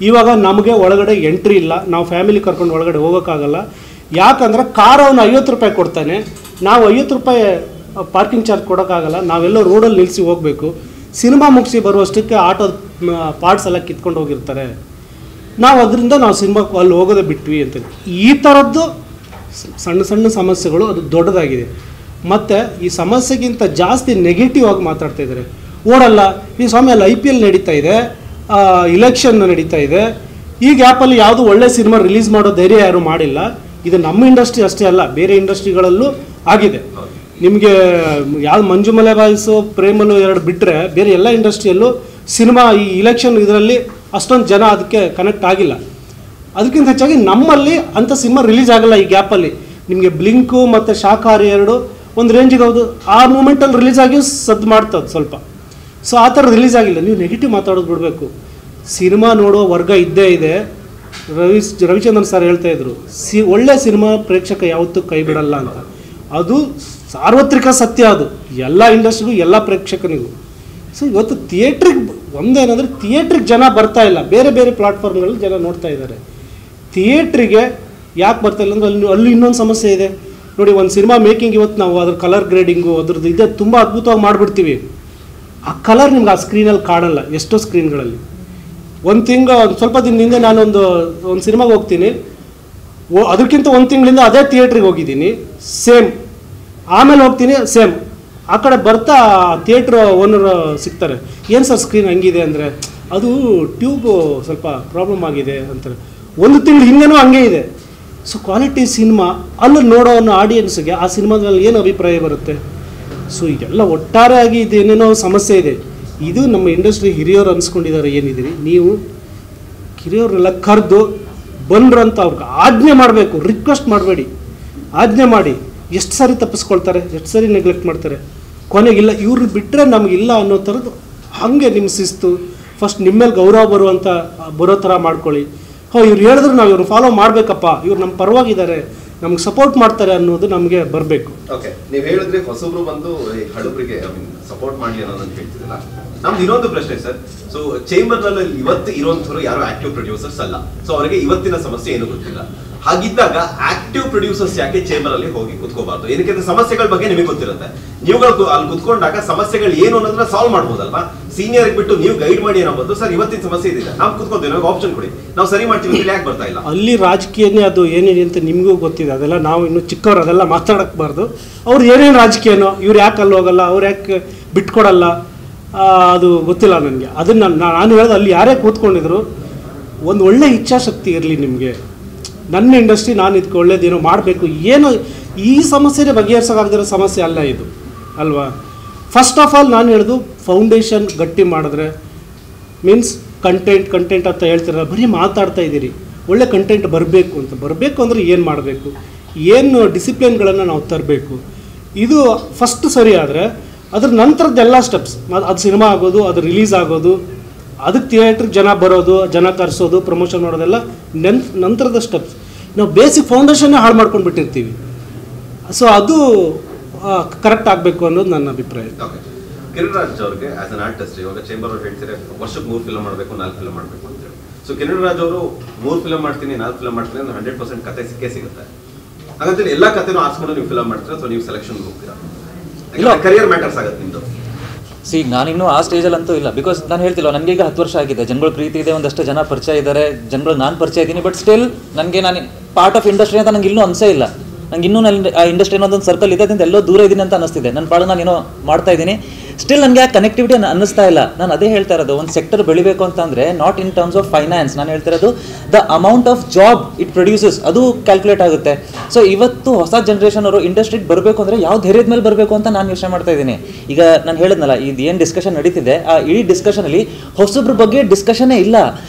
ಇವಾಗ ನಮಗೆ ಒಳಗಡೆ ಎಂಟ್ರಿ ಇಲ್ಲ, ನಾವು ಫ್ಯಾಮಿಲಿ ಕರ್ಕೊಂಡು ಒಳಗಡೆ ಹೋಗೋಕ್ಕಾಗಲ್ಲ. ಯಾಕಂದರೆ ಕಾರ್ ಅವನು 50 ರೂಪಾಯಿ ಕೊಡ್ತಾನೆ, ನಾವು 50 ರೂಪಾಯಿ ಪಾರ್ಕಿಂಗ್ ಚಾರ್ಜ್ ಕೊಡೋಕ್ಕಾಗಲ್ಲ, ನಾವೆಲ್ಲ ರೋಡಲ್ಲಿ ನಿಲ್ಲಿಸಿ ಹೋಗಬೇಕು. ಸಿನಿಮಾ ಮುಗಿಸಿ ಬರುವಷ್ಟಕ್ಕೆ ಆಟೋ ಪಾರ್ಟ್ಸ್ ಎಲ್ಲ ಕಿತ್ಕೊಂಡು ಹೋಗಿರ್ತಾರೆ. ನಾವು ಸಿನಿಮಾಕ್ಕೆ ಅಲ್ಲಿ ಹೋಗೋದೇ ಬಿಟ್ವಿ ಅಂತ. ಈ ಥರದ್ದು ಸಣ್ಣ ಸಮಸ್ಯೆಗಳು ಅದು ದೊಡ್ಡದಾಗಿದೆ. ಮತ್ತು ಈ ಸಮಸ್ಯೆಗಿಂತ ಜಾಸ್ತಿ ನೆಗೆಟಿವ್ ಆಗಿ ಮಾತಾಡ್ತಾ ಇದ್ದಾರೆ. ಓಡಲ್ಲ ಈ ಸ್ವಾಮಿ, ಅಲ್ಲಿ IPL ನಡೀತಾ ಇದೆ, ಇಲೆಕ್ಷನ್ ನಡೀತಾ ಇದೆ, ಈ ಗ್ಯಾಪಲ್ಲಿ ಯಾವುದು ಒಳ್ಳೆ ಸಿನಿಮಾ ರಿಲೀಸ್ ಮಾಡೋ ಧೈರ್ಯ ಯಾರೂ ಮಾಡಿಲ್ಲ. ಇದು ನಮ್ಮ ಇಂಡಸ್ಟ್ರಿ ಅಷ್ಟೇ ಅಲ್ಲ, ಬೇರೆ ಇಂಡಸ್ಟ್ರಿಗಳಲ್ಲೂ ಆಗಿದೆ. ನಿಮಗೆ ಯಾವ್ದು ಮಂಜುಮಲೆ ಬಾಯ್ಸು ಪ್ರೇಮಲು ಎರಡು ಬಿಟ್ಟರೆ ಬೇರೆ ಎಲ್ಲ ಇಂಡಸ್ಟ್ರಿಯಲ್ಲೂ ಸಿನಿಮಾ ಈ ಇಲೆಕ್ಷನ್ ಇದರಲ್ಲಿ ಅಷ್ಟೊಂದು ಜನ ಅದಕ್ಕೆ ಕನೆಕ್ಟ್ ಆಗಿಲ್ಲ. ಅದಕ್ಕಿಂತ ಹೆಚ್ಚಾಗಿ ನಮ್ಮಲ್ಲಿ ಅಂಥ ಸಿನಿಮಾ ರಿಲೀಸ್ ಆಗಲ್ಲ ಈ ಗ್ಯಾಪಲ್ಲಿ. ನಿಮಗೆ ಬ್ಲಿಂಕು ಮತ್ತು ಶಾಖಾಹಾರಿ ಎರಡು ಒಂದು ರೇಂಜಿಗೆ ಹೌದು, ಆ ಮೂಮೆಂಟಲ್ಲಿ ರಿಲೀಸ್ ಆಗಿ ಸದ್ದು ಮಾಡ್ತದೆ ಸ್ವಲ್ಪ. ಸೊ ಆ ಥರ ರಿಲೀಸ್ ಆಗಿಲ್ಲ. ನೀವು ನೆಗೆಟಿವ್ ಮಾತಾಡೋದು ಬಿಡಬೇಕು. ಸಿನಿಮಾ ನೋಡೋ ವರ್ಗ ಇದ್ದೇ ಇದೆ. ರವಿಚಂದ್ರನ್ ಸರ್ ಹೇಳ್ತಾಯಿದ್ರು, ಒಳ್ಳೆ ಸಿನಿಮಾ ಪ್ರೇಕ್ಷಕ ಯಾವತ್ತೂ ಕೈ ಬಿಡಲ್ಲ ಅಂತ. ಅದು ಸಾರ್ವತ್ರಿಕ ಸತ್ಯ, ಅದು ಎಲ್ಲ ಇಂಡಸ್ಟ್ರಿಗೂ ಎಲ್ಲ ಪ್ರೇಕ್ಷಕನಿಗೂ. ಸೊ ಇವತ್ತು ಥಿಯೇಟ್ರಿಗೆ ಒಂದೇನಂದರೆ ಥಿಯೇಟ್ರಿಗೆ ಜನ ಬರ್ತಾ ಇಲ್ಲ, ಬೇರೆ ಬೇರೆ ಪ್ಲಾಟ್ಫಾರ್ಮ್ಗಳಲ್ಲಿ ಜನ ನೋಡ್ತಾ ಇದ್ದಾರೆ. ಥಿಯೇಟ್ರಿಗೆ ಯಾಕೆ ಬರ್ತಾ ಇಲ್ಲ ಅಂದರೆ ಅಲ್ಲಿ ಇನ್ನೊಂದು ಸಮಸ್ಯೆ ಇದೆ ನೋಡಿ. ಒಂದು ಸಿನಿಮಾ ಮೇಕಿಂಗ್ ಇವತ್ತು ನಾವು ಅದ್ರ ಕಲರ್ ಗ್ರೇಡಿಂಗು ಅದ್ರದ್ದು ಇದೆ ತುಂಬ ಅದ್ಭುತವಾಗಿ ಮಾಡಿಬಿಡ್ತೀವಿ. ಆ ಕಲರ್ ನಿಮ್ಗೆ ಆ ಸ್ಕ್ರೀನಲ್ಲಿ ಕಾಣಲ್ಲ ಎಷ್ಟೋ ಸ್ಕ್ರೀನ್ಗಳಲ್ಲಿ. ಒಂದು ಸ್ವಲ್ಪ ದಿನದಿಂದ ನಾನೊಂದು ಸಿನಿಮಾಗೆ ಹೋಗ್ತೀನಿ, ಅದಕ್ಕಿಂತ ಒಂದು ತಿಂಗಳಿಂದ ಅದೇ ಥಿಯೇಟ್ರಿಗೆ ಹೋಗಿದ್ದೀನಿ, ಸೇಮ್. ಆಮೇಲೆ ಹೋಗ್ತೀನಿ, ಸೇಮ್. ಆ ಕಡೆ ಬರ್ತಾ ಥಿಯೇಟ್ರ್ ಓನರ್ ಸಿಗ್ತಾರೆ, ಏನು ಸರ್ ಸ್ಕ್ರೀನ್ ಹಂಗಿದೆ ಅಂದರೆ, ಅದು ಟ್ಯೂಬು ಸ್ವಲ್ಪ ಪ್ರಾಬ್ಲಮ್ ಆಗಿದೆ ಅಂತಾರೆ. ಒಂದು ತಿಂಗಳು ಹಿಂದೆನೂ ಹಂಗೆ ಇದೆ. ಸೊ ಕ್ವಾಲಿಟಿ ಸಿನಿಮಾ ಅಲ್ಲಿ ನೋಡೋ ಆಡಿಯನ್ಸ್ಗೆ ಆ ಸಿನಿಮಾದಲ್ಲಿ ಏನು ಅಭಿಪ್ರಾಯ ಬರುತ್ತೆ? ಸೊ ಇದೆಲ್ಲ ಒಟ್ಟಾರೆಯಾಗಿ ಇದೇನೇನೋ ಸಮಸ್ಯೆ ಇದೆ. ಇದು ನಮ್ಮ ಇಂಡಸ್ಟ್ರಿ ಹಿರಿಯರು ಅನ್ಸ್ಕೊಂಡಿದ್ದಾರೆ. ಏನಿದ್ದೀರಿ ನೀವು ಹಿರಿಯವ್ರನ್ನೆಲ್ಲ ಕರೆದು ಬಂದ್ರು ಅಂತ ಅವ್ರಿಗೆ ಆಜ್ಞೆ ಮಾಡಬೇಕು, ರಿಕ್ವೆಸ್ಟ್ ಮಾಡಬೇಡಿ, ಆಜ್ಞೆ ಮಾಡಿ. ಎಷ್ಟು ಸಾರಿ ತಪ್ಪಿಸ್ಕೊಳ್ತಾರೆ, ಎಷ್ಟು ಸಾರಿ ನೆಗ್ಲೆಕ್ಟ್ ಮಾಡ್ತಾರೆ, ಕೊನೆಗಿಲ್ಲ ಇವ್ರು ಬಿಟ್ಟರೆ ನಮಗಿಲ್ಲ ಅನ್ನೋ ಥರದ್ದು. ಹಾಗೆ ನಿಮ್ಮ ಶಿಸ್ತು ಫಸ್ಟ್ ನಿಮ್ಮ ಮೇಲೆ ಗೌರವ ಬರೋ ಥರ ಮಾಡ್ಕೊಳ್ಳಿ. ಇವ್ರು ಹೇಳಿದ್ರು ನಾವು ಇವ್ರು ಫಾಲೋ ಮಾಡಬೇಕಪ್ಪ, ಇವ್ರು ನಮ್ಮ ಪರವಾಗಿದ್ದಾರೆ, ನಮ್ಗೆ ಸಪೋರ್ಟ್ ಮಾಡ್ತಾರೆ ಅನ್ನೋದು ನಮಗೆ ಬರಬೇಕು. ಓಕೆ, ನೀವು ಹೇಳಿದ್ರೆ ಹೊಸಬ್ರು ಬಂದು ಹಡುಬರಿಗೆ ಸಪೋರ್ಟ್ ಮಾಡಲಿ ಅನ್ನೋದನ್ನ ಹೇಳ್ತಿದ್ರಲ್ಲ, ನಮ್ದು ಇನ್ನೊಂದು ಪ್ರಶ್ನೆ ಸರ್. ಸೊ ಚೇಂಬರ್ ನಲ್ಲಿ ಇವತ್ತು ಇರುವಂತವ್ರು ಯಾರು ಆಕ್ಟಿವ್ ಪ್ರೊಡ್ಯೂಸರ್ಸ್ ಅಲ್ಲ. ಸೊ ಅವರಿಗೆ ಇವತ್ತಿನ ಸಮಸ್ಯೆ ಏನು ಗೊತ್ತಿಲ್ಲ. ಹಾಗಿದ್ದಾಗ ಆಕ್ಟಿವ್ ಪ್ರೊಡ್ಯೂಸರ್ಸ್ ಯಾಕೆ ಚೇಂಬರ್ ಅಲ್ಲಿ ಹೋಗಿ ಕುತ್ಕೋಬಾರ್ದು? ಏನಕ್ಕೆ ಸಮಸ್ಯೆಗಳ ಬಗ್ಗೆ ನಿಮಗೆ ಗೊತ್ತಿರುತ್ತೆ. ನೀವುಗಳು ಅಲ್ಲಿ ಕುತ್ಕೊಂಡಾಗ ಸಮಸ್ಯೆಗಳು ಏನು ಅನ್ನೋದನ್ನ ಸಾಲ್ವ್ ಮಾಡ್ಬೋದಲ್ವಾ? ಸೀನಿಯರ್ ಬಿಟ್ಟು ನೀವು ಗೈಡ್ ಮಾಡಿ ಅನ್ನೋದು, ಸರ್ ಇವತ್ತಿನ ಸಮಸ್ಯೆ ಇದೆ, ನಾವು ಕುತ್ಕೊಂತೀವಿ, ನಮಗೆ ಆಪ್ಷನ್ ಕೊಡಿ, ನಾವು ಸರಿ ಮಾಡ್ತೀವಿ ಅಂತ ಯಾಕೆ ಬರ್ತಾ ಇಲ್ಲ? ಅಲ್ಲಿ ರಾಜಕೀಯನೇ ಅದು ಏನೇನು ಅಂತ ನಿಮಗೂ ಗೊತ್ತಿದೆ. ಅದೆಲ್ಲ ನಾವು ಇನ್ನು ಚಿಕ್ಕವ್ರು ಅದೆಲ್ಲ ಮಾತಾಡಕ್ಬಾರ್ದು. ಅವ್ರು ಏನೇನು ರಾಜಕೀಯನೋ, ಇವ್ರು ಯಾಕೆ ಅಲ್ಲಿ ಹೋಗಲ್ಲ, ಅವ್ರು ಯಾಕೆ ಬಿಟ್ಕೊಡಲ್ಲ, ಅದು ಗೊತ್ತಿಲ್ಲ ನನಗೆ. ಅದನ್ನು ನಾನು ಹೇಳೋದು, ಅಲ್ಲಿ ಯಾರೇ ಕೂತ್ಕೊಂಡಿದ್ರು ಒಂದು ಒಳ್ಳೆ ಇಚ್ಛಾಶಕ್ತಿ ಇರಲಿ ನಿಮಗೆ. ನನ್ನ ಇಂಡಸ್ಟ್ರಿ, ನಾನು ಇದಕ್ಕೆ ಒಳ್ಳೇದೇನೋ ಮಾಡಬೇಕು, ಏನೋ ಈ ಸಮಸ್ಯೆನೇ ಬಗೆಹರಿಸೋಕ್ಕಾಗದಿರೋ ಸಮಸ್ಯೆ ಅಲ್ಲ ಇದು ಅಲ್ವಾ? ಫಸ್ಟ್ ಆಫ್ ಆಲ್ ನಾನು ಹೇಳೋದು, ಫೌಂಡೇಶನ್ ಗಟ್ಟಿ ಮಾಡಿದ್ರೆ ಮೀನ್ಸ್ ಕಂಟೆಂಟ್ ಅಂತ ಹೇಳ್ತಿರಲ್ಲ, ಬರೀ ಮಾತಾಡ್ತಾ ಇದ್ದೀರಿ. ಒಳ್ಳೆ ಕಂಟೆಂಟ್ ಬರಬೇಕು ಅಂದರೆ ಏನು ಮಾಡಬೇಕು, ಏನು ಡಿಸಿಪ್ಲಿನ್ಗಳನ್ನು ನಾವು ತರಬೇಕು, ಇದು ಫಸ್ಟ್ ಸರಿ ಆದರೆ ಅದ್ರ ನಂತರದ್ದೆಲ್ಲ ಸ್ಟೆಪ್ಸ್, ಅದು ಸಿನಿಮಾ ಆಗೋದು, ಅದು ರಿಲೀಸ್ ಆಗೋದು, ಅದಕ್ಕೆ ಥಿಯೇಟ್ರಿಗೆ ಜನ ಬರೋದು, ಜನ ಕರೆಸೋದು, ಪ್ರಮೋಷನ್ ಮಾಡೋದೆಲ್ಲ ನಂತರದ ಸ್ಟೆಪ್ಸ್. ನಾವು ಬೇಸಿಕ್ ಫೌಂಡೇಶನ್ನೇ ಹಾಳು ಮಾಡ್ಕೊಂಡು ಬಿಟ್ಟಿರ್ತೀವಿ. ಸೊ ಅದು ಕರೆಕ್ಟ್ ಆಗಬೇಕು ಅನ್ನೋದು ನನ್ನ ಅಭಿಪ್ರಾಯ. ಕಿರಣ್ ರಾಜ್ ಅವ್ರಿಗೆ ಆಸ್ ಅನ್ ಆರ್ಟಿಸ್ಟ್ ಇವಾಗ ಚೇಂಬರ್ ಅವ್ರು ಹೇಳ್ತಾರೆ ವರ್ಷಕ್ಕೆ 3 ಫಿಲ್ಮ್ ಮಾಡಬೇಕು, 4 ಫಿಲ್ಮ್ ಮಾಡಬೇಕು ಅಂತ ಹೇಳಿ. ಸೊ ಕಿರಣ್ ರಾಜ್ ಅವರು 3 ಫಿಲ್ಮ್ ಮಾಡ್ತೀನಿ, 4 ಫಿಲ್ಮ್ ಮಾಡ್ತೀನಿ ಅಂದ್ರೆ 100% ಕತೆ ಸಿಕ್ಕೇ ಸಿಗುತ್ತೆ. ಹಾಗಂತೇಳಿ ಎಲ್ಲ ಕತೆನೂ ಆರಿಸ್ಕೊಂಡು ನೀವು ಫಿಲ್ಮ್ ಮಾಡ್ತೀರಾ ಅಥವಾ ನೀವು ಸೆಲೆಕ್ಷನ್ ಹೋಗ್ತೀರಾ? ಇಲ್ಲ, ಕರಿಯರ್ ಮ್ಯಾಟರ್ಸ್ ಆಗುತ್ತೆ ನಿಮ್ಮದು. ಸಿ ನಾನಿನ್ನೂ ಆ ಸ್ಟೇಜಲ್ಲಂತೂ ಇಲ್ಲ. ಬಿಕಾಸ್ ನಾನು ಹೇಳ್ತಿಲ್ಲ, ನನಗೆ ಈಗ 10 ವರ್ಷ ಆಗಿದೆ, ಜನಗಳ ಪ್ರೀತಿ ಇದೆ, ಒಂದಷ್ಟು ಜನ ಪರಿಚಯ ಇದ್ದಾರೆ, ಜನಗಳು ನಾನು ಪರಿಚಯ ಇದ್ದೀನಿ. ಬಟ್ ಸ್ಟಿಲ್ ನನಗೆ ನಾನು ಪಾರ್ಟ್ ಆಫ್ ಇಂಡಸ್ಟ್ರಿ ಅಂತ ನಂಗೆ ಇನ್ನೂ ಅನಿಸೇ ಇಲ್ಲ. ನಂಗೆ ಇನ್ನೂ ನನ್ನ ಆ ಇಂಡಸ್ಟ್ರಿ ಅನ್ನೋದೊಂದು ಸರ್ಕಲ್ ಇದೆ, ಅದರಿಂದ ಎಲ್ಲೋ ದೂರ ಇದ್ದೀನಿ ಅಂತ ಅನ್ನಿಸ್ತಿದೆ. ನನ್ನ ಪಾಡು ನಾನು ಏನೋ ಮಾಡ್ತಾ ಇದ್ದೀನಿ, ಸ್ಟಿಲ್ ನನಗೆ ಆ ಕನೆಕ್ಟಿವಿಟಿ ಅನ್ನಿಸ್ತಾ ಇಲ್ಲ. ನಾನು ಅದೇ ಹೇಳ್ತಾ ಇರೋದು, ಒಂದು ಸೆಕ್ಟರ್ ಬೆಳಿಬೇಕು ಅಂತಂದರೆ not in terms of finance, ನಾನು ಹೇಳ್ತಿರೋದು the amount of job it produces, ಅದು ಕ್ಯಾಲ್ಕುಲೇಟ್ ಆಗುತ್ತೆ. ಸೊ ಇವತ್ತು ಹೊಸ ಜನ್ರೇಷನ್ ಅವರು ಇಂಡಸ್ಟ್ರಿಗೆ ಬರಬೇಕು ಅಂದರೆ ಯಾವ ಧೈರ್ಯದ ಮೇಲೆ ಬರಬೇಕು ಅಂತ ನಾನು ಯೋಚನೆ ಮಾಡ್ತಾ ಇದ್ದೀನಿ. ಈಗ ನಾನು ಹೇಳಿದ್ನಲ್ಲ, ಇದು ಏನು ಡಿಸ್ಕಷನ್ ನಡೀತಿದೆ, ಆ ಇಡೀ ಡಿಸ್ಕಷನಲ್ಲಿ ಹೊಸಬ್ರ ಬಗ್ಗೆ ಡಿಸ್ಕಷನ್ನೇ ಇಲ್ಲ.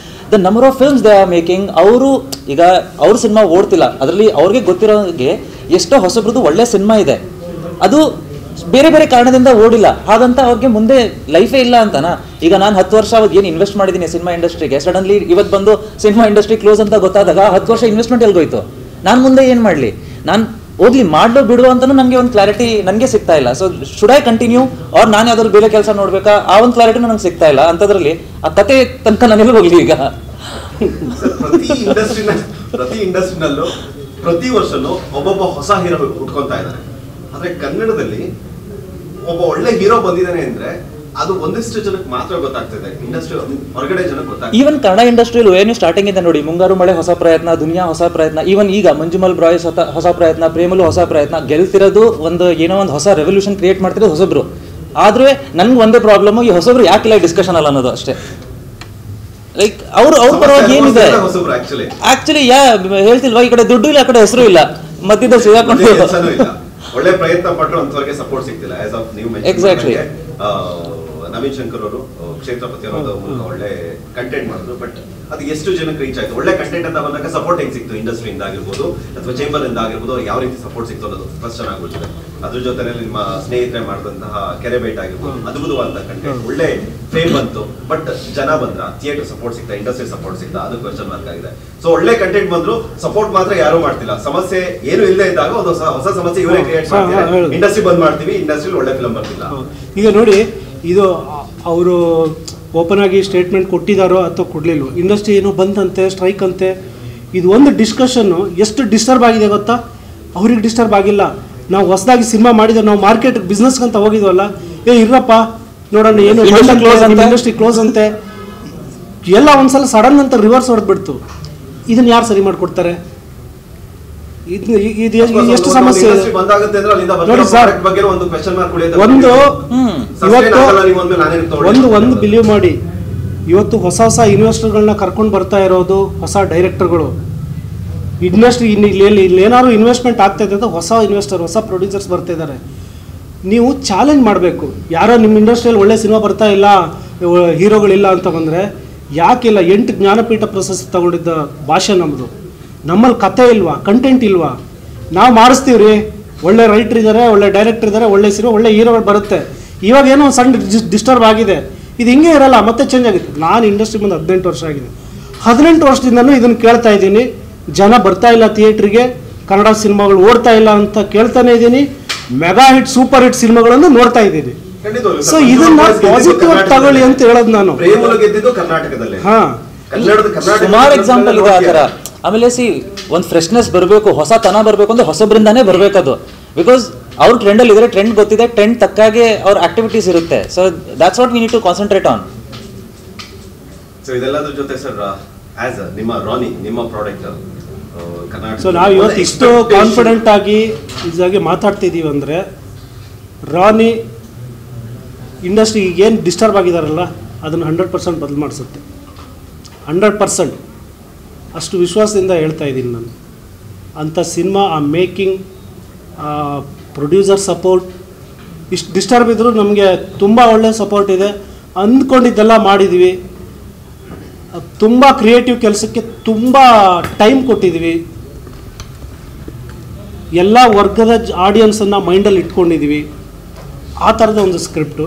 The number of films they are making, ಅವರು ಈಗ ಅವ್ರ ಸಿನಿಮಾ ಓಡ್ತಿಲ್ಲ, ಅದರಲ್ಲಿ ಅವ್ರಿಗೆ ಗೊತ್ತಿರೋಂಗೆ ಎಷ್ಟೋ ಹೊಸಬ್ರದ್ದು ಒಳ್ಳೆ ಸಿನಿಮಾ ಇದೆ, ಅದು ಬೇರೆ ಬೇರೆ ಕಾರಣದಿಂದ ಓಡಿಲ್ಲ. ಹಾಗಂತ ಅವ್ರಿಗೆ ಮುಂದೆ ಲೈಫೇ ಇಲ್ಲ ಅಂತನಾ? ಈಗ ನಾನು 10 ವರ್ಷ ಅವಾಗ ಏನು ಇನ್ವೆಸ್ಟ್ ಮಾಡಿದ್ದೀನಿ ಸಿನಿಮಾ ಇಂಡಸ್ಟ್ರಿಗೆ, ಸಡನ್ಲಿ ಇವತ್ತು ಬಂದು ಸಿನಿಮಾ ಇಂಡಸ್ಟ್ರಿ ಕ್ಲೋಸ್ ಅಂತ ಗೊತ್ತಾದಾಗ 10 ವರ್ಷ ಇನ್ವೆಸ್ಟ್ಮೆಂಟ್ ಎಲ್ಗೋಯ್ತು. ನಾನು ಮುಂದೆ ಏನು ಮಾಡಲಿ, ನಾನು ಹೋಗ್ಲಿ ಮಾಡಲು ಬಿಡುವ ಅಂತಲೂ ನನಗೆ ಒಂದು ಕ್ಲಾರಿಟಿ ನನಗೆ ಸಿಗ್ತಾ ಇಲ್ಲ. So should I continue or ನಾನು ಯಾವ್ದಾದ್ರು ಬೇರೆ ಕೆಲಸ ನೋಡ್ಬೇಕಾ, ಆ ಒಂದು ಕ್ಲಾರಿಟಿ ನನಗೆ ಸಿಗ್ತಾ ಇಲ್ಲ. ಅಂಥದ್ರಲ್ಲಿ ಆ ಕತೆ ತನಕ ನಾನೆಲ್ಲ ಹೋಗ್ಲಿ. ಈಗ ಪ್ರತಿ ಇಂಡಸ್ಟ್ರಿನಲ್ಲೂ ಪ್ರತಿ ವರ್ಷನೂ ಒಬ್ಬೊಬ್ಬ ಹೊಸ ಹೀರೋ ಹುಟ್ಕೊಂತಾ ಇದ್ದಾರೆ. ಆದ್ರೆ ಕನ್ನಡದಲ್ಲಿ ಒಬ್ಬ ಒಳ್ಳೆ ಹೀರೋ ಬಂದಿದ್ದಾನೆ ಅಂದ್ರೆ ಅದು ಒಂದಿಷ್ಟು ಜನಕ್ಕೆ ಮಾತ್ರ ಗೊತ್ತಾಗ್ತಿದೆ, ಇಂಡಸ್ಟ್ರಿ ಹೊರಗಡೆ ಜನಕ್ಕೆ ಗೊತ್ತಾಗ್ತದೆ. ಈವನ್ ಕನ್ನಡ ಇಂಡಸ್ಟ್ರಿಯಲ್ಲಿ ಏನು ಸ್ಟಾರ್ಟಿಂಗ್ ಇಂದ ನೋಡಿ, ಮುಂಗಾರು ಮಳೆ ಹೊಸ ಪ್ರಯತ್ನ, ದುನಿಯಾ ಹೊಸ ಪ್ರಯತ್ನ, ಈವನ್ ಈಗ ಮಂಜುಮಲ್ ಬ್ರಾಯ್ಸ್ ಹೊಸ ಪ್ರಯತ್ನ, ಪ್ರೇಮಲು ಹೊಸ ಪ್ರಯತ್ನ, ಗೆಲ್ತಿರೋದು ಒಂದು ಏನೋ ಒಂದು ಹೊಸ ರೆವಲ್ಯೂಷನ್ ಕ್ರಿಯೇಟ್ ಮಾಡ್ತಿರೋದು ಹೊಸಬ್ರು. ಆದ್ರೆ ನನ್ಗೆ ಒಂದೇ ಪ್ರಾಬ್ಲಮ್, ಈ ಹೊಸಬ್ರು ಯಾಕಿಲ್ಲ ಡಿಸ್ಕಷನ್ ಅಲ್ಲ ಅನ್ನೋದು ಅಷ್ಟೇ. ಲೈಕ್ ಅವ್ರ ಪರವಾಗಿ ಏನಿದೆ ಹೊಸಬ್ರು ಆಕ್ಚುಲಿ ಹೇಳ್ತಿಲ್ವಾ, ಈ ಕಡೆ ದುಡ್ಡು ಇಲ್ಲ, ಆ ಕಡೆ ಹೆಸರು ಇಲ್ಲ, ಮಧ್ಯದಲ್ಲಿ ಸಿಗಾಕೊಂಡು ಒಳ್ಳೆ ಪ್ರಯತ್ನ ಪಟ್ಟರು ಅಂತವರಿಗೆ ಸಪೋರ್ಟ್ ಸಿಗ್ತಿಲ್ಲ. ಆಸ್ ಆಫ್ ನೀವು ಎಕ್ಸಾಕ್ಟ್ಲಿ ನವೀನ್ ಶಂಕರ್ ಅವರು ಕ್ಷೇತ್ರಪತಿ ಅನ್ನೋದು ಒಳ್ಳೆ ಕಂಟೆಂಟ್ ಮಾಡಿದ್ರು, ಬಟ್ ಅದು ಎಷ್ಟು ಜನಕ್ಕೆ ರೀಚ್ ಆಯ್ತು? ಒಳ್ಳೆ ಕಂಟೆಂಟ್ ಅಂತ ಬಂದಾಗ ಸಪೋರ್ಟ್ ಹೆಂಗ್ ಸಿಕ್ತು? ಇಂಡಸ್ಟ್ರಿಯಿಂದ ಆಗಿರ್ಬೋದು ಅಥವಾ ಚೇಂಬರ್ ಇಂದ ಆಗಿರ್ಬೋದು, ಯಾವ ರೀತಿ ಸಪೋರ್ಟ್ ಸಿಕ್ತು ಅನ್ನೋದು ಕ್ವಶನ್ ಆಗ್ಬಿಟ್ಟಿದೆ. ಅದ್ರ ಜೊತೆಯಲ್ಲಿ ನಿಮ್ಮ ಸ್ನೇಹಿತರೆ ಮಾಡಿದಂತಹ ಕೆರೆಬೇಟ್ ಆಗಿರ್ಬೋದು, ಅದ್ಭುತವಾದ ಕಂಟೆಂಟ್, ಒಳ್ಳೆ ಫೇಮ್ ಬಂತು, ಬಟ್ ಜನ ಬಂದ್ರ, ಥಿಯೇಟರ್ ಸಪೋರ್ಟ್ ಸಿಗ್ತಾ, ಇಂಡಸ್ಟ್ರಿ ಸಪೋರ್ಟ್ ಸಿಗ್ತಾ, ಅದು ಕ್ವಶನ್ ಮಾರ್ಕ್ ಆಗಿದೆ. ಸೊ ಒಳ್ಳೆ ಕಂಟೆಂಟ್ ಬಂದ್ರು, ಸಪೋರ್ಟ್ ಮಾತ್ರ ಯಾರು ಮಾಡ್ತಿಲ್ಲ. ಸಮಸ್ಯೆ ಏನು ಇಲ್ಲದೆ ಇದ್ದಾಗ ಒಂದು ಹೊಸ ಸಮಸ್ಯೆ ಇವರೇ ಕ್ರಿಯೇಟ್ ಮಾಡ್ತಾರೆ. ಇಂಡಸ್ಟ್ರಿ ಬಂದ್ ಮಾಡ್ತೀವಿ, ಇಂಡಸ್ಟ್ರಿ ಒಳ್ಳೆ ಫಿಲಂ ಬರ್ತಿಲ್ಲ. ಈಗ ನೋಡಿ, ಇದು ಅವರು ಓಪನ್ ಆಗಿ ಸ್ಟೇಟ್ಮೆಂಟ್ ಕೊಟ್ಟಿದ್ದಾರೋ ಅಥವಾ ಕೊಡಲಿಲ್ಲ, ಇಂಡಸ್ಟ್ರಿ ಏನೋ ಬಂದಂತೆ, ಸ್ಟ್ರೈಕ್ ಅಂತೆ, ಇದು ಒಂದು ಡಿಸ್ಕಷನ್ನು ಎಷ್ಟು ಡಿಸ್ಟರ್ಬ್ ಆಗಿದೆ ಗೊತ್ತಾ? ಅವ್ರಿಗೆ ಡಿಸ್ಟರ್ಬ್ ಆಗಿಲ್ಲ. ನಾವು ಹೊಸದಾಗಿ ಸಿನಿಮಾ ಮಾಡಿದ್ರೆ, ನಾವು ಮಾರ್ಕೆಟ್ ಬಿಸ್ನೆಸ್ಗೆ ಅಂತ ಹೋಗಿದ್ವಲ್ಲ, ಇರಪ್ಪ ನೋಡೋಣ ಏನು ಇಂಡಸ್ಟ್ರಿ ಕ್ಲೋಸ್ ಅಂತೆ, ಎಲ್ಲ ಒಂದ್ಸಲ ಸಡನ್ ಅಂತ ರಿವರ್ಸ್ ಹೊಡೆದ್ಬಿಡ್ತು. ಇದನ್ನ ಯಾರು ಸರಿ ಮಾಡಿಕೊಡ್ತಾರೆ? ಎಷ್ಟು ಸಮಸ್ಯೆ ನೋಡಿ ಸರ್. ಒಂದು ಬಿಲೀವ್ ಮಾಡಿ, ಇವತ್ತು ಹೊಸ ಇನ್ವೆಸ್ಟರ್ಗಳನ್ನ ಕರ್ಕೊಂಡು ಬರ್ತಾ ಇರೋದು ಹೊಸ ಡೈರೆಕ್ಟರ್ಗಳು. ಇಂಡಸ್ಟ್ರಿ ಇಲ್ಲಿ ಏನಾದ್ರು ಇನ್ವೆಸ್ಟ್ಮೆಂಟ್ ಆಗ್ತಾ ಇದೆ ಅಂದ್ರೆ ಹೊಸ ಇನ್ವೆಸ್ಟರ್, ಹೊಸ ಪ್ರೊಡ್ಯೂಸರ್ಸ್ ಬರ್ತಾ ಇದ್ದಾರೆ. ನೀವು ಚಾಲೆಂಜ್ ಮಾಡಬೇಕು. ಯಾರೋ ನಿಮ್ಮ ಇಂಡಸ್ಟ್ರಿಯಲ್ಲಿ ಒಳ್ಳೆ ಸಿನಿಮಾ ಬರ್ತಾ ಇಲ್ಲ, ಹೀರೋಗಳಿಲ್ಲ ಅಂತ ಬಂದರೆ, ಯಾಕಿಲ್ಲ? 8 ಜ್ಞಾನಪೀಠ ಪ್ರಶಸ್ತಿ ತಗೊಂಡಿದ್ದ ಭಾಷೆ ನಮ್ಮದು. ನಮ್ಮಲ್ಲಿ ಕತೆ ಇಲ್ವಾ? ಕಂಟೆಂಟ್ ಇಲ್ವಾ? ನಾವು ಮಾಡಿಸ್ತೀವಿ ರೀ. ಒಳ್ಳೆ ರೈಟರ್ ಇದ್ದಾರೆ, ಒಳ್ಳೆ ಡೈರೆಕ್ಟರ್ ಇದ್ದಾರೆ, ಒಳ್ಳೆ ಸಿನಿಮಾ, ಒಳ್ಳೆ ಹೀರೋಗಳು ಬರುತ್ತೆ. ಇವಾಗ ಏನೋ ಸಣ್ಣ ಡಿಸ್ಟರ್ಬ್ ಆಗಿದೆ, ಇದು ಹಿಂಗೆ ಇರಲ್ಲ, ಮತ್ತೆ ಚೇಂಜ್ ಆಗುತ್ತೆ. ನಾನು ಇಂಡಸ್ಟ್ರಿ ಬಂದು 18 ವರ್ಷ ಆಗಿದೆ. 18 ವರ್ಷದಿಂದನೂ ಇದನ್ನು ಕೇಳ್ತಾ ಇದ್ದೀನಿ. ಜನ ಬರ್ತಾ ಇಲ್ಲ ಥಿಯೇಟ್ರಿಗೆ, ಕನ್ನಡ ಸಿನಿಮಾಗಳು ಓಡ್ತಾ ಇಲ್ಲ ಅಂತ ಕೇಳ್ತಾನೆ ಇದ್ದೀನಿ. ಮೆಗಾ ಹಿಟ್, ಸೂಪರ್ ಹಿಟ್ ಸಿನಿಮಾಗಳನ್ನು ನೋಡ್ತಾ ಇದ್ದೀನಿ. ಸೊ ಇದನ್ನ ಪಾಸಿಟಿವ್ ತಗೊಳ್ಳಿ ಅಂತ ಹೇಳೋದು ನಾನು. ಸುಮಾರು ಎಕ್ಸಾಂಪಲ್ ಇದೆ ಆ ಥರ. ಆಮೇಲೆ ಒಂದು ಫ್ರೆಶ್ನೆಸ್ ಬರಬೇಕು, ಹೊಸತನ ಬರಬೇಕು ಅಂದ್ರೆ ಹೊಸಬ್ರಿಂದಾನೇ ಬರಬೇಕದು. ಬಿಕಾಸ್ ಅವ್ರು ಟ್ರೆಂಡಲ್ಲಿ ಇದ್ರೆ, ಟ್ರೆಂಡ್ ಗೊತ್ತಿದೆ, ಟ್ರೆಂಡ್ ತಕ್ಕಾಗೆ ಅವ್ರ ಆಕ್ಟಿವಿಟೀಸ್ ಇರುತ್ತೆ. So that's what we need to concentrate on. So ಇದೆಲ್ಲದ್ರ ಜೊತೆ ಸರ್, ಆಸ್ ನಿಮ್ಮ ರಾನಿ, ನಿಮ್ಮ ಪ್ರಾಡಕ್ಟ್ ಸೊ ನಾವು ಇವತ್ತು ಇಷ್ಟು ಕಾನ್ಫಿಡೆಂಟ್ ಆಗಿ ಇದಾಗಿ ಮಾತಾಡ್ತಿದ್ದೀವಿ ಅಂದರೆ, ರಾನಿ ಇಂಡಸ್ಟ್ರಿ ಏನು ಡಿಸ್ಟರ್ಬ್ ಆಗಿದಾರಲ್ಲ, ಅದನ್ನು 100% ಬದಲು ಮಾಡಿಸುತ್ತೆ. 100% ಅಷ್ಟು ವಿಶ್ವಾಸದಿಂದ ಹೇಳ್ತಾ ಇದ್ದೀನಿ ನಾನು. ಅಂಥ ಸಿನಿಮಾ, ಆ ಮೇಕಿಂಗ್, ಆ ಪ್ರೊಡ್ಯೂಸರ್ ಸಪೋರ್ಟ್, ಇಷ್ಟು ಡಿಸ್ಟರ್ಬ್ ಇದ್ದರೂ ನಮಗೆ ತುಂಬ ಒಳ್ಳೆಯ ಸಪೋರ್ಟ್ ಇದೆ. ಅಂದ್ಕೊಂಡಿದ್ದೆಲ್ಲ ಮಾಡಿದ್ವಿ. ತುಂಬ ಕ್ರಿಯೇಟಿವ್ ಕೆಲಸಕ್ಕೆ ತುಂಬ ಟೈಮ್ ಕೊಟ್ಟಿದ್ದೀವಿ. ಎಲ್ಲ ವರ್ಗದ ಆಡಿಯನ್ಸನ್ನು ಮೈಂಡಲ್ಲಿ ಇಟ್ಕೊಂಡಿದ್ದೀವಿ. ಆ ಥರದ ಒಂದು ಸ್ಕ್ರಿಪ್ಟು.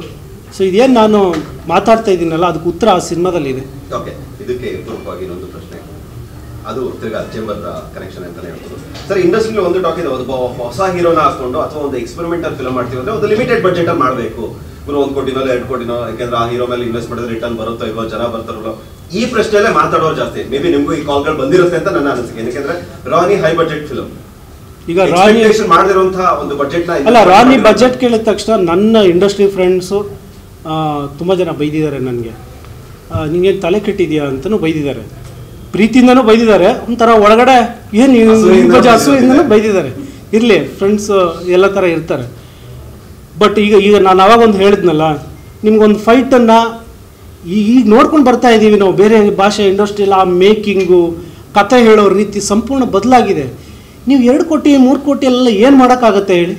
ಸೊ ಇದೇನು ನಾನು ಮಾತಾಡ್ತಾ ಇದ್ದೀನಲ್ಲ, ಅದಕ್ಕೆ ಉತ್ತರ ಆ ಸಿನಿಮಾದಲ್ಲಿದೆ. ಓಕೆ, ಇದಕ್ಕೆ ಪೂರ್ವಕವಾಗಿ ಇನ್ನೊಂದು ಪ್ರಶ್ನೆ, ಅದು ತಿರ್ಗಾ ಚೇಂಬರ್ ಕನೆಕ್ಷನ್ ಅಂತಾನೆ ಹೇಳ್ಬೋದು ಸರ್. ಇಂಡಸ್ಟ್ರಿಯಲ್ಲಿ ಒಂದು ಟಾಕ್ ಇದೆ, ಒಬ್ಬ ಹೊಸ ಹೀರೋನ ಹಾಕೊಂಡು ಅಥವಾ ಒಂದು ಎಕ್ಸ್ಪೆರಿಮೆಂಟಲ್ ಫಿಲ್ಮ್ ಮಾಡ್ತೀವಿ ಅಂದ್ರೆ ಒಂದು ಲಿಮಿಟೆಡ್ ಬಜೆಟ್ ಅಲ್ಲಿ ಮಾಡಬೇಕು. 1 ಕೋಟಿನೋ 2 ಕೋಟಿನೋ, ಯಾಕಂದ್ರೆ ಆ ಹೀರೋ ಮೇಲೆ ಇನ್ವೆಸ್ಟ್ ಮಾಡಿದ್ರೆ ರಿಟರ್ನ್ ಬರುತ್ತೋ ಇಲ್ವೋ, ಜನ ಬರ್ತಾರೋ, ಈ ಪ್ರಶ್ನೆಯಲ್ಲೇ ಮಾತಾಡೋರು ಜಾಸ್ತಿ. ಮೇ ಬಿ ನಿಮಗೂ ಈ ಕಾಲ್ಗಳು ಬಂದಿರುತ್ತೆ ಅಂತ ನನ್ನ ಅನಿಸಿಕೆ. ಯಾಕಂದ್ರೆ ರಾನಿ ಹೈ ಬಜೆಟ್ ಫಿಲ್ಮ್, ಈಗ ರಾನಿ ಮಾಡಿರುವಂತಹ ಒಂದು ಬಜೆಟ್ ಅಲ್ಲ. ರಾನಿ ಬಜೆಟ್ ಕೇಳಿದ ತಕ್ಷಣ ನನ್ನ ಇಂಡಸ್ಟ್ರಿ ಫ್ರೆಂಡ್ಸು ತುಂಬ ಜನ ಬೈದಿದ್ದಾರೆ ನನಗೆ. ನಿನಗೆ ತಲೆ ಕೆಟ್ಟಿದೆಯಾ ಅಂತಲೂ ಬೈದಿದ್ದಾರೆ, ಪ್ರೀತಿಯಿಂದನೂ ಬೈದಿದ್ದಾರೆ, ಒಂಥರ ಒಳಗಡೆ ಏನು ಹಸುವಿಂದನೂ ಬೈದಿದ್ದಾರೆ. ಇರಲಿ, ಫ್ರೆಂಡ್ಸು ಎಲ್ಲ ಥರ ಇರ್ತಾರೆ. ಬಟ್ ಈಗ ನಾನು ಅವಾಗೊಂದು ಹೇಳಿದ್ನಲ್ಲ, ನಿಮ್ಗೊಂದು ಫೈಟನ್ನು ಈಗ ನೋಡ್ಕೊಂಡು ಬರ್ತಾ ಇದ್ದೀವಿ ನಾವು. ಬೇರೆ ಭಾಷೆ ಇಂಡಸ್ಟ್ರಿಯಲ್ಲಿ ಆ ಮೇಕಿಂಗು, ಕತೆ ಹೇಳೋ ರೀತಿ ಸಂಪೂರ್ಣ ಬದಲಾಗಿದೆ. ನೀವು 2 ಕೋಟಿ 3 ಕೋಟಿ ಎಲ್ಲ ಏನು ಮಾಡೋಕ್ಕಾಗತ್ತೆ ಹೇಳಿ?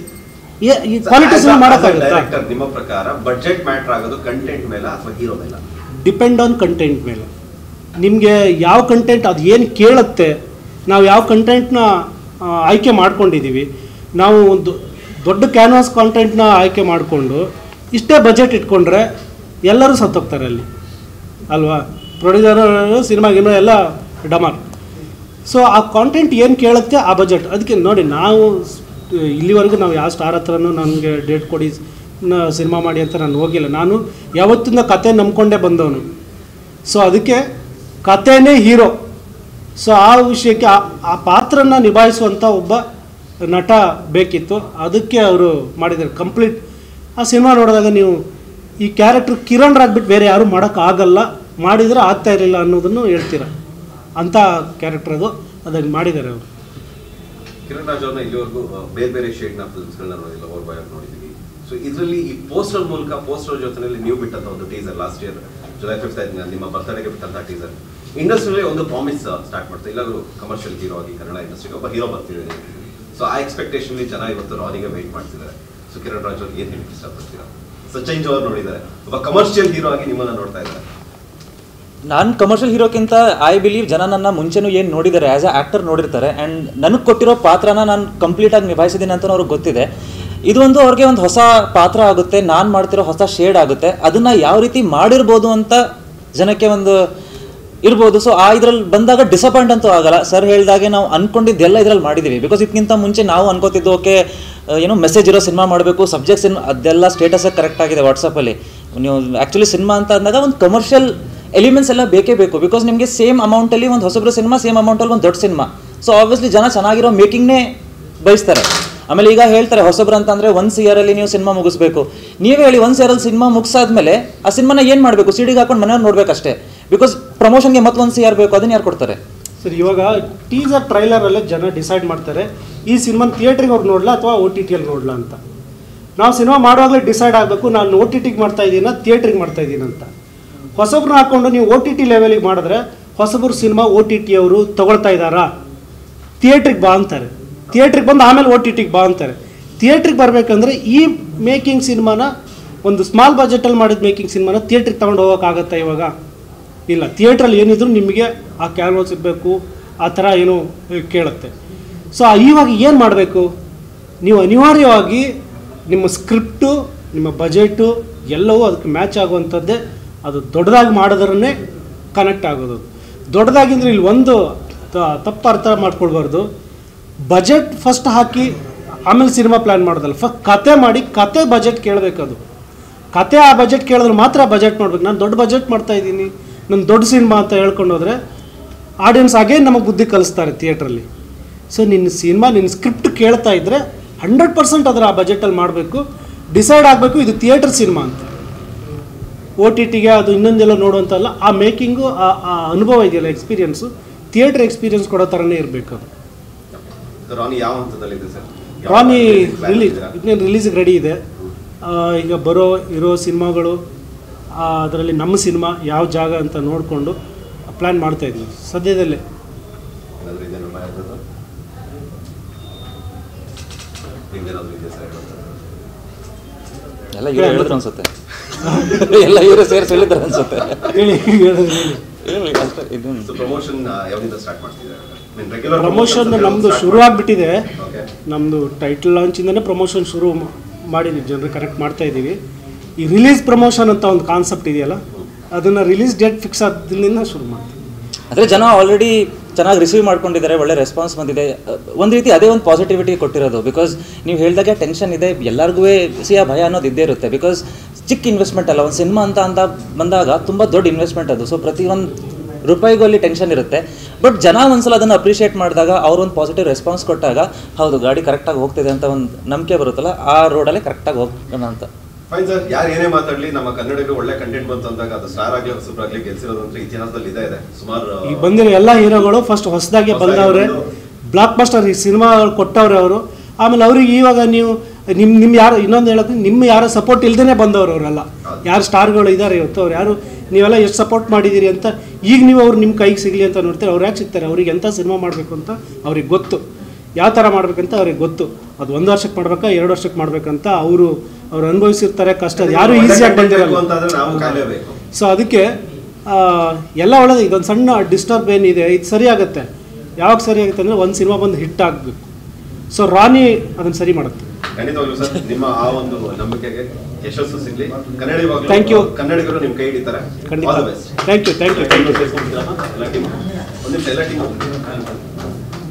ಈ ಕ್ವಾಲಿಟೀಸ್ ಮಾಡೋಕ್ಕಾಗುತ್ತೆ? ನಿಮ್ಮ ಪ್ರಕಾರ ಬಜೆಟ್ ಮ್ಯಾಟರ್ ಆಗೋದು ಕಂಟೆಂಟ್ ಮೇಲೆ ಅಥವಾ ಹೀರೋ ಮೇಲೆ? ಡಿಪೆಂಡ್ ಆನ್ ಕಂಟೆಂಟ್ ಮೇಲೆ. ನಿಮಗೆ ಯಾವ ಕಂಟೆಂಟ್ ಅದು ಏನು ಕೇಳುತ್ತೆ, ನಾವು ಯಾವ ಕಂಟೆಂಟ್ನ ಆಯ್ಕೆ ಮಾಡ್ಕೊಂಡಿದ್ದೀವಿ. ನಾವು ಒಂದು ದೊಡ್ಡ ಕ್ಯಾನ್ವಾಸ್ ಕಾಂಟೆಂಟ್ನ ಆಯ್ಕೆ ಮಾಡಿಕೊಂಡು ಇಷ್ಟೇ ಬಜೆಟ್ ಇಟ್ಕೊಂಡ್ರೆ ಎಲ್ಲರೂ ಸತ್ತೋಗ್ತಾರೆ ಅಲ್ಲಿ ಅಲ್ವಾ? ಪ್ರೊಡ್ಯೂಸರ್, ಸಿನಿಮಾಗಿನೋ ಎಲ್ಲ ಡಮಾರ್. ಸೊ ಆ ಕಾಂಟೆಂಟ್ ಏನು ಕೇಳುತ್ತೆ ಆ ಬಜೆಟ್. ಅದಕ್ಕೆ ನೋಡಿ, ನಾವು ಇಲ್ಲಿವರೆಗೂ ನಾವು ಯಾವ ಸ್ಟಾರ್ ಹತ್ರನೂ ನನಗೆ ಡೇಟ್ ಕೊಡಿ ಸಿನಿಮಾ ಮಾಡಿ ಅಂತ ನಾನು ಹೋಗಿಲ್ಲ. ನಾನು ಯಾವತ್ತಿಂದ ಕತೆ ನಂಬ್ಕೊಂಡೇ ಬಂದವನು. ಸೊ ಅದಕ್ಕೆ ಕತೆನೇ ಹೀರೋ. ಸೊ ಆ ವಿಷಯಕ್ಕೆ ಆ ಪಾತ್ರನ ನಿಭಾಯಿಸುವಂಥ ಒಬ್ಬ ನಟ ಬೇಕಿತ್ತು. ಅದಕ್ಕೆ ಅವರು ಮಾಡಿದ್ದಾರೆ ಕಂಪ್ಲೀಟ್. ಆ ಸಿನಿಮಾ ನೋಡಿದಾಗ ನೀವು ಈ ಕ್ಯಾರೆಕ್ಟರ್ ಕಿರಣ್ ರಾಗ್ಬಿಟ್ಟು ಬೇರೆ ಯಾರು ಮಾಡೋಕ್ಕಾಗಲ್ಲ, ಮಾಡಿದರೆ ಆಗ್ತಾ ಇರಲಿಲ್ಲ ಅನ್ನೋದನ್ನು ಹೇಳ್ತೀರ. ಅಂಥ ಕ್ಯಾರೆಕ್ಟರ್ ಅದನ್ನು ಮಾಡಿದ್ದಾರೆ ಅವರು. ಕಿರಣ್ ರಾಜ್ ಅವ್ರನ್ನ ಇಲ್ಲಿವರೆಗೂ ಬೇರೆ ಬೇರೆ ಶೇಡ್ನ ಫಿಲ್ಮ್ಸ್ಗಳನ್ನ ನೋಡಿಲ್ಲ, ಓವರ್ ಬಾಯ್ ನೋಡಿದ್ದೀವಿ. ಸೊ ಇದರಲ್ಲಿ ಈ ಪೋಸ್ಟರ್ ಮೂಲಕ, ಪೋಸ್ಟರ್ ಜೊತೆಯಲ್ಲಿ ನೀವು ಬಿಟ್ಟಂತ ಒಂದು teaser last year July 5th ನಿಮ್ಮ ಬರ್ತ್ಡೇಗೆ ಬಿಟ್ಟಂತ ಟೀಸರ್ ಇಂಡಸ್ಟ್ರಿಯಲ್ಲಿ ಒಂದು ಪ್ರಾಮಿಸ್ ಸ್ಟಾರ್ಟ್ ಮಾಡ್ತಾರೆ, ಇಲ್ಲಾದ್ರೂ ಕಮರ್ಷಿಯಲ್ ಹೀರೋ ಆಗಿ ಕನ್ನಡ ಇಂಡಸ್ಟ್ರಿಗೆ ಒಬ್ಬ ಹೀರೋ ಬರ್ತಿದ್ದಾರೆ. ಸೊ ಆ ಎಕ್ಸ್ಪೆಕ್ಟೇಷನ್ ಜನ ಇವತ್ತು ರಾನಿಗೆ ವೆಯ್ಟ್ ಮಾಡ್ತಿದ್ದಾರೆ. ಸೊ ಕಿರಣ್ ರಾಜ್ ಅವ್ರಿಗೆ ಏನು ಹೇಳಕ್ಕೆ ಇಷ್ಟಪಡ್ತೀರಾ? ಸಚಿನ್ ಜೋರ್ ನೋಡಿದ್ದಾರೆ, ಒಬ್ಬ ಕಮರ್ಷಿಯಲ್ ಹೀರೋ ಆಗಿ ನಿಮ್ಮನ್ನ ನೋಡ್ತಾ ಇದ್ದಾರೆ. ನಾನು ಕಮರ್ಷಿಯಲ್ ಹೀರೋಕ್ಕಿಂತ ಐ ಬಿಲೀವ್ ಜನ ನನ್ನ ಮುಂಚೆನೂ ಏನು ನೋಡಿದ್ದಾರೆ ಆ್ಯಸ್ ಅ ಆ್ಯಕ್ಟರ್ ನೋಡಿರ್ತಾರೆ. ಆ್ಯಂಡ್ ನನಗೆ ಕೊಟ್ಟಿರೋ ಪಾತ್ರನ ನಾನು ಕಂಪ್ಲೀಟಾಗಿ ನಿಭಾಯಿಸಿದ್ದೀನಿ ಅಂತ ಅವ್ರಿಗೆ ಗೊತ್ತಿದೆ. ಇದು ಒಂದು ಅವ್ರಿಗೆ ಒಂದು ಹೊಸ ಪಾತ್ರ ಆಗುತ್ತೆ, ನಾನು ಮಾಡ್ತಿರೋ ಹೊಸ ಶೇಡ್ ಆಗುತ್ತೆ. ಅದನ್ನು ಯಾವ ರೀತಿ ಮಾಡಿರ್ಬೋದು ಅಂತ ಜನಕ್ಕೆ ಒಂದು ಇರ್ಬೋದು. ಸೊ ಆ ಇದ್ರಲ್ಲಿ ಬಂದಾಗ ಡಿಸಪಾಯಿಂಟ್ ಅಂತೂ ಆಗಲ್ಲ. ಸರ್ ಹೇಳಿದಾಗೆ ನಾವು ಅಂದ್ಕೊಂಡಿದ್ದೆಲ್ಲ ಇದ್ರಲ್ಲಿ ಮಾಡಿದ್ದೀವಿ. ಬಿಕಾಸ್ ಇದಕ್ಕಿಂತ ಮುಂಚೆ ನಾವು ಅನ್ಕೋತಿದ್ದು ಓಕೆ ಏನೋ ಮೆಸೇಜ್ ಇರೋ ಸಿನಿಮಾ ಮಾಡಬೇಕು, ಸಬ್ಜೆಕ್ಟ್ ಸಿನಿಮಾ ಅದೆಲ್ಲ ಸ್ಟೇಟಸ್ಸಾಗಿ ಕರೆಕ್ಟ್ ಆಗಿದೆ ವಾಟ್ಸಪ್ಪಲ್ಲಿ. ನೀವು ಆ್ಯಕ್ಚುಲಿ ಸಿನಿಮಾ ಅಂತ ಅಂದಾಗ ಒಂದು ಕಮರ್ಷಿಯಲ್ ಎಲಿಮೆಂಟ್ಸ್ ಎಲ್ಲ ಬೇಕೇ ಬೇಕು. ಬಿಕಾಸ್ ನಿಮಗೆ ಸೇಮ್ ಅಮೌಂಟಲ್ಲಿ ಒಂದು ಹೊಸಬ್ರು ಸಿನಿಮಾ, ಸೇಮ್ ಅಮೌಂಟಲ್ಲಿ ಒಂದು ದೊಡ್ಡ ಸಿನಿಮಾ. ಸೊ ಆಬ್ವಿಯಸ್ಲಿ ಜನ ಚೆನ್ನಾಗಿರೋ ಮೇಕಿಂಗ್ನೇ ಬಯಸ್ತಾರೆ. ಆಮೇಲೆ ಈಗ ಹೇಳ್ತಾರೆ ಹೊಸಬ್ರು ಅಂತಂದರೆ 1 ಇಯರಲ್ಲಿ ನೀವು ಸಿನಿಮಾ ಮುಗಿಸ್ಬೇಕು. ನೀವೇ ಹೇಳಿ 1 ಇಯರಲ್ಲಿ ಸಿನಿಮಾ ಮುಗಿಸಾದ್ಮೇಲೆ ಆ ಸಿನಿಮಾನ ಏನು ಮಾಡಬೇಕು? ಸಿಡಿಗೆ ಹಾಕೊಂಡು ಮನೆಯವ್ರು ನೋಡ್ಬೇಕಷ್ಟೇ. ಬಿಕಾಸ್ ಪ್ರಮೋಷನ್ಗೆ ಮತ್ತೊಂದು ಇಯರ್ ಬೇಕು, ಅದನ್ನ ಯಾರು ಕೊಡ್ತಾರೆ? ಸರ್ ಇವಾಗ ಟೀಸರ್ ಟ್ರೈಲರಲ್ಲೇ ಜನ ಡಿಸೈಡ್ ಮಾಡ್ತಾರೆ ಈ ಸಿನಿಮಾನ ಥಿಯೇಟ್ರಿಗೆ ಹೋಗಿ ನೋಡಲ್ಲ ಅಥವಾ OTTಯಲ್ಲಿ ನೋಡಲ್ಲ ಅಂತ. ನಾವು ಸಿನಿಮಾ ಮಾಡುವಾಗಲೇ ಡಿಸೈಡ್ ಆಗಬೇಕು ನಾನು OTTಗೆ ಮಾಡ್ತಾ ಇದ್ದೀನ ಥಿಯೇಟ್ರಿಗೆ ಮಾಡ್ತಾ ಇದ್ದೀನಿ ಅಂತ. ಹೊಸಬ್ರನ್ನ ಹಾಕ್ಕೊಂಡು ನೀವು OTT ಲೆವೆಲಿಗೆ ಮಾಡಿದ್ರೆ ಹೊಸಬ್ರು ಸಿನಿಮಾ OTT ಅವರು ತಗೊಳ್ತಾ ಇದ್ದಾರಾ? ಥಿಯೇಟ್ರಿಗೆ ಬಾ ಅಂತಾರೆ. ಥಿಯೇಟ್ರಿಗೆ ಬಂದು ಆಮೇಲೆ OTTಗೆ ಬಾ ಅಂತಾರೆ. ಥಿಯೇಟ್ರಿಗೆ ಬರಬೇಕಂದ್ರೆ ಈ ಮೇಕಿಂಗ್ ಸಿನಿಮಾನ ಒಂದು ಸ್ಮಾಲ್ ಬಜೆಟಲ್ಲಿ ಮಾಡಿದ ಮೇಕಿಂಗ್ ಸಿನಿಮಾನ ಥಿಯೇಟ್ರಿಗೆ ತೊಗೊಂಡು ಹೋಗೋಕ್ಕಾಗತ್ತಾ ಇವಾಗ? ಇಲ್ಲ. ಥಿಯೇಟ್ರಲ್ಲಿ ಏನಿದ್ರು ನಿಮಗೆ ಆ ಕ್ಯಾನ್ವಾಸ್ ಇರಬೇಕು, ಆ ಥರ ಏನೋ ಕೇಳುತ್ತೆ. ಸೊ ಇವಾಗ ಏನು ಮಾಡಬೇಕು? ನೀವು ಅನಿವಾರ್ಯವಾಗಿ ನಿಮ್ಮ ಸ್ಕ್ರಿಪ್ಟು, ನಿಮ್ಮ ಬಜೆಟು ಎಲ್ಲವೂ ಅದಕ್ಕೆ ಮ್ಯಾಚ್ ಆಗುವಂಥದ್ದೇ. ಅದು ದೊಡ್ಡದಾಗಿ ಮಾಡಿದ್ರೇ ಕನೆಕ್ಟ್ ಆಗೋದು. ದೊಡ್ಡದಾಗಿಂದ್ರೆ ಇಲ್ಲಿ ಒಂದು ತಪ್ಪು ಅರ್ಥ ಮಾಡ್ಕೊಳ್ಬಾರ್ದು. ಬಜೆಟ್ ಫಸ್ಟ್ ಹಾಕಿ ಆಮೇಲೆ ಸಿನಿಮಾ ಪ್ಲ್ಯಾನ್ ಮಾಡೋದಲ್ಲ. ಫಸ್ಟ್ ಕತೆ ಮಾಡಿ ಕತೆ ಬಜೆಟ್ ಕೇಳಬೇಕದು. ಕತೆ ಆ ಬಜೆಟ್ ಕೇಳಿದ್ರೆ ಮಾತ್ರ ಬಜೆಟ್ ಮಾಡ್ಬೇಕು. ನಾನು ದೊಡ್ಡ ಬಜೆಟ್ ಮಾಡ್ತಾಯಿದ್ದೀನಿ, ನನ್ನ ದೊಡ್ಡ ಸಿನಿಮಾ ಅಂತ ಹೇಳ್ಕೊಂಡೋದ್ರೆ ಆಡಿಯನ್ಸ್ ಅಗೇನ್ ನಮಗೆ ಬುದ್ಧಿ ಕಲಿಸ್ತಾರೆ ಥಿಯೇಟ್ರಲ್ಲಿ. ಸೊ ನಿನ್ನ ಸಿನಿಮಾ ನಿನ್ನ ಸ್ಕ್ರಿಪ್ಟ್ ಕೇಳ್ತಾ ಇದ್ದರೆ 100% ಅದರ ಆ ಬಜೆಟಲ್ಲಿ ಮಾಡಬೇಕು. ಡಿಸೈಡ್ ಆಗಬೇಕು ಇದು ಥಿಯೇಟರ್ ಸಿನಿಮಾ ಅಂತ. OTTಗೆ ಅದು ಇನ್ನೊಂದೆಲ್ಲ ನೋಡುವಂತಲ್ಲ. ಆ ಮೇಕಿಂಗು, ಆ ಅನುಭವ ಇದೆಯಲ್ಲ, ಎಕ್ಸ್ಪೀರಿಯನ್ಸು ಥಿಯೇಟರ್ ಎಕ್ಸ್ಪೀರಿಯನ್ಸ್ ಕೊಡೋ ಥರನೇ ಇರಬೇಕು ಅದು. ರಾನಿ ಯಾವ ಹಂತದಲ್ಲಿದೆ ಸರ್? ರಾನಿ ಇನ್ನೇನು ರಿಲೀಸಿಗೆ ರೆಡಿ ಇದೆ. ಈಗ ಇರೋ ಸಿನಿಮಾಗಳು ಅದರಲ್ಲಿ ನಮ್ಮ ಸಿನಿಮಾ ಯಾವ ಜಾಗ ಅಂತ ನೋಡಿಕೊಂಡು ಪ್ಲ್ಯಾನ್ ಮಾಡ್ತಾ ಇದ್ವಿ ಸದ್ಯದಲ್ಲೇ. ಎಲ್ಲ ಇವರೇ ಹೇಳಿದ್ರು ಅನ್ಸುತ್ತೆ. ಎಲ್ಲ ಇವರೇ ಸೇರಿಸಿ ಹೇಳಿದ್ರು ಅನ್ಸುತ್ತೆ. ಪ್ರಮೋಷನ್ ನಮ್ಮದು ಶುರು ಆಗಿಬಿಟ್ಟಿದೆ. ನಮ್ಮದು ಟೈಟಲ್ ಲಾಂಚಿಂದನೇ ಪ್ರಮೋಷನ್ ಶುರು ಮಾಡಿದ್ದೀವಿ. ಜನರು ಕರೆಕ್ಟ್ ಮಾಡ್ತಾ ಇದ್ದೀವಿ. ಈ ರಿಲೀಸ್ ಪ್ರಮೋಷನ್ ಅಂತ ಒಂದು ಕಾನ್ಸೆಪ್ಟ್ ಇದೆಯಲ್ಲ, ಅದನ್ನು ರಿಲೀಸ್ ಡೇಟ್ ಫಿಕ್ಸ್ ಆದ್ರಿಂದ ಶುರು ಮಾಡ್ತೀವಿ. ಅಂದರೆ ಜನ ಆಲ್ರೆಡಿ ಚೆನ್ನಾಗಿ ರಿಸೀವ್ ಮಾಡ್ಕೊಂಡಿದ್ದಾರೆ, ಒಳ್ಳೆ ರೆಸ್ಪಾನ್ಸ್ ಬಂದಿದೆ. ಒಂದು ರೀತಿ ಅದೇ ಒಂದು ಪಾಸಿಟಿವಿಟಿ ಕೊಟ್ಟಿರೋದು. ಬಿಕಾಸ್ ನೀವು ಹೇಳಿದಾಗೆ ಟೆನ್ಷನ್ ಇದೆ ಎಲ್ಲರಿಗೂ, ಆ ಭಯ ಅನ್ನೋದು ಇದ್ದೇ ಇರುತ್ತೆ. ಬಿಕಾಸ್ ಚಿಕ್ಕ ಇನ್ವೆಸ್ಟ್ಮೆಂಟ್ ಅಲ್ಲ, ಒಂದು ಸಿನಿಮಾ ಅಂತ ಬಂದಾಗ ತುಂಬ ದೊಡ್ಡ ಇನ್ವೆಸ್ಟ್ಮೆಂಟ್ ಅದು. ಸೊ ಪ್ರತಿಯೊಂದು ರೂಪಾಯಿಗೂ ಅಲ್ಲಿ ಟೆನ್ಷನ್ ಇರುತ್ತೆ. ಬಟ್ ಜನ ಒಂದ್ಸಲ ಅದನ್ನು ಅಪ್ರಿಷಿಯೇಟ್ ಮಾಡಿದಾಗ, ಅವ್ರೊಂದು ಪಾಸಿಟಿವ್ ರೆಸ್ಪಾನ್ಸ್ ಕೊಟ್ಟಾಗ ಹೌದು ಗಾಡಿ ಕರೆಕ್ಟಾಗಿ ಹೋಗ್ತಿದೆ ಅಂತ ಒಂದು ನಂಬಿಕೆ ಬರುತ್ತಲ್ಲ, ಆ ರೋಡಲ್ಲೇ ಕರೆಕ್ಟಾಗಿ ಹೋಗೋಣ ಅಂತ. ಫೈನ್ ಸರ್, ಯಾರು ಏನೇ ಮಾತಾಡಲಿ ನಮ್ಮ ಕನ್ನಡಿಗರು ಒಳ್ಳೆ ಕಂಟೆಂಟ್ ಬಂತು ಅಂದಾಗ ಅದು ಸ್ಟಾರ್ ಆಗಲಿ ಹೊಸಬ್ರಾಗ್ಲಿ ಗೆಲ್ಸಿರೋದಂದ್ರೆ ಇತಿಹಾಸದಲ್ಲಿ ಇದೆ. ಸುಮಾರು ಈಗ ಬಂದಿರೋ ಎಲ್ಲ ಹೀರೋಗಳು ಫಸ್ಟ್ ಹೊಸದಾಗಿ ಬಂದವ್ರೆ, ಬ್ಲಾಕ್ ಬಸ್ಟರ್ ಈ ಸಿನಿಮಾ ಕೊಟ್ಟವ್ರೆ ಅವರು. ಆಮೇಲೆ ಅವ್ರಿಗೆ ಇವಾಗ ನೀವು ನಿಮ್ಮ ಯಾರು ಇನ್ನೊಂದು ಹೇಳೋದು, ನಿಮ್ಮ ಯಾರೋ ಸಪೋರ್ಟ್ ಇಲ್ದೇ ಬಂದವರು ಅವರೆಲ್ಲ. ಯಾರು ಸ್ಟಾರ್ಗಳು ಇದ್ದಾರೆ ಇವತ್ತು, ಅವ್ರು ಯಾರು ನೀವೆಲ್ಲ ಎಷ್ಟು ಸಪೋರ್ಟ್ ಮಾಡಿದ್ದೀರಿ ಅಂತ ಈಗ ನೀವು ಅವ್ರು ನಿಮ್ಮ ಕೈಗೆ ಸಿಗಲಿ ಅಂತ ನೋಡ್ತೀರಿ. ಅವ್ರು ಯಾಕೆ ಸಿಗ್ತಾರೆ? ಅವ್ರಿಗೆ ಎಂಥ ಸಿನಿಮಾ ಮಾಡಬೇಕು ಅಂತ ಅವ್ರಿಗೆ ಗೊತ್ತು, ಯಾವ ಥರ ಮಾಡ್ಬೇಕಂತ ಅವ್ರಿಗೆ ಗೊತ್ತು. ಅದು 1 ವರ್ಷಕ್ಕೆ ಮಾಡ್ಬೇಕಾ 2 ವರ್ಷಕ್ಕೆ ಮಾಡ್ಬೇಕಂತ ಅವ್ರು ಅನುಭವಿಸಿರ್ತಾರೆ ಕಷ್ಟ. ಅದು ಯಾರು ಈಸಿಯಾಗಿ ಬಂದಿರಲ್ಲ. ಸೊ ಅದಕ್ಕೆ ಎಲ್ಲ ಒಳ್ಳೆದು. ಇದೊಂದು ಸಣ್ಣ ಡಿಸ್ಟರ್ಬ್ ಏನಿದೆ ಇದು ಸರಿ ಆಗುತ್ತೆ. ಯಾವಾಗ ಸರಿ ಆಗುತ್ತೆ ಅಂದರೆ ಒಂದು ಸಿನಿಮಾ ಬಂದು ಹಿಟ್ ಆಗಬೇಕು. ಸೊ ರಾನಿ ಅದನ್ನು ಸರಿ ಮಾಡುತ್ತೆ. ಖಂಡಿತವಾಗ್ಲೂ ಸರ್, ನಿಮ್ಮ ಆ ಒಂದು ನಂಬಿಕೆಗೆ ಯಶಸ್ಸು ಸಿಗಲಿ. Thank you. ಕನ್ನಡಿಗರು ನಿಮ್ಮ ಕೈ ಹಿಡಿತಾರೆ. ಖಂಡಿತ. Thank you. ಎಲ್ಲ ಟೀಮ್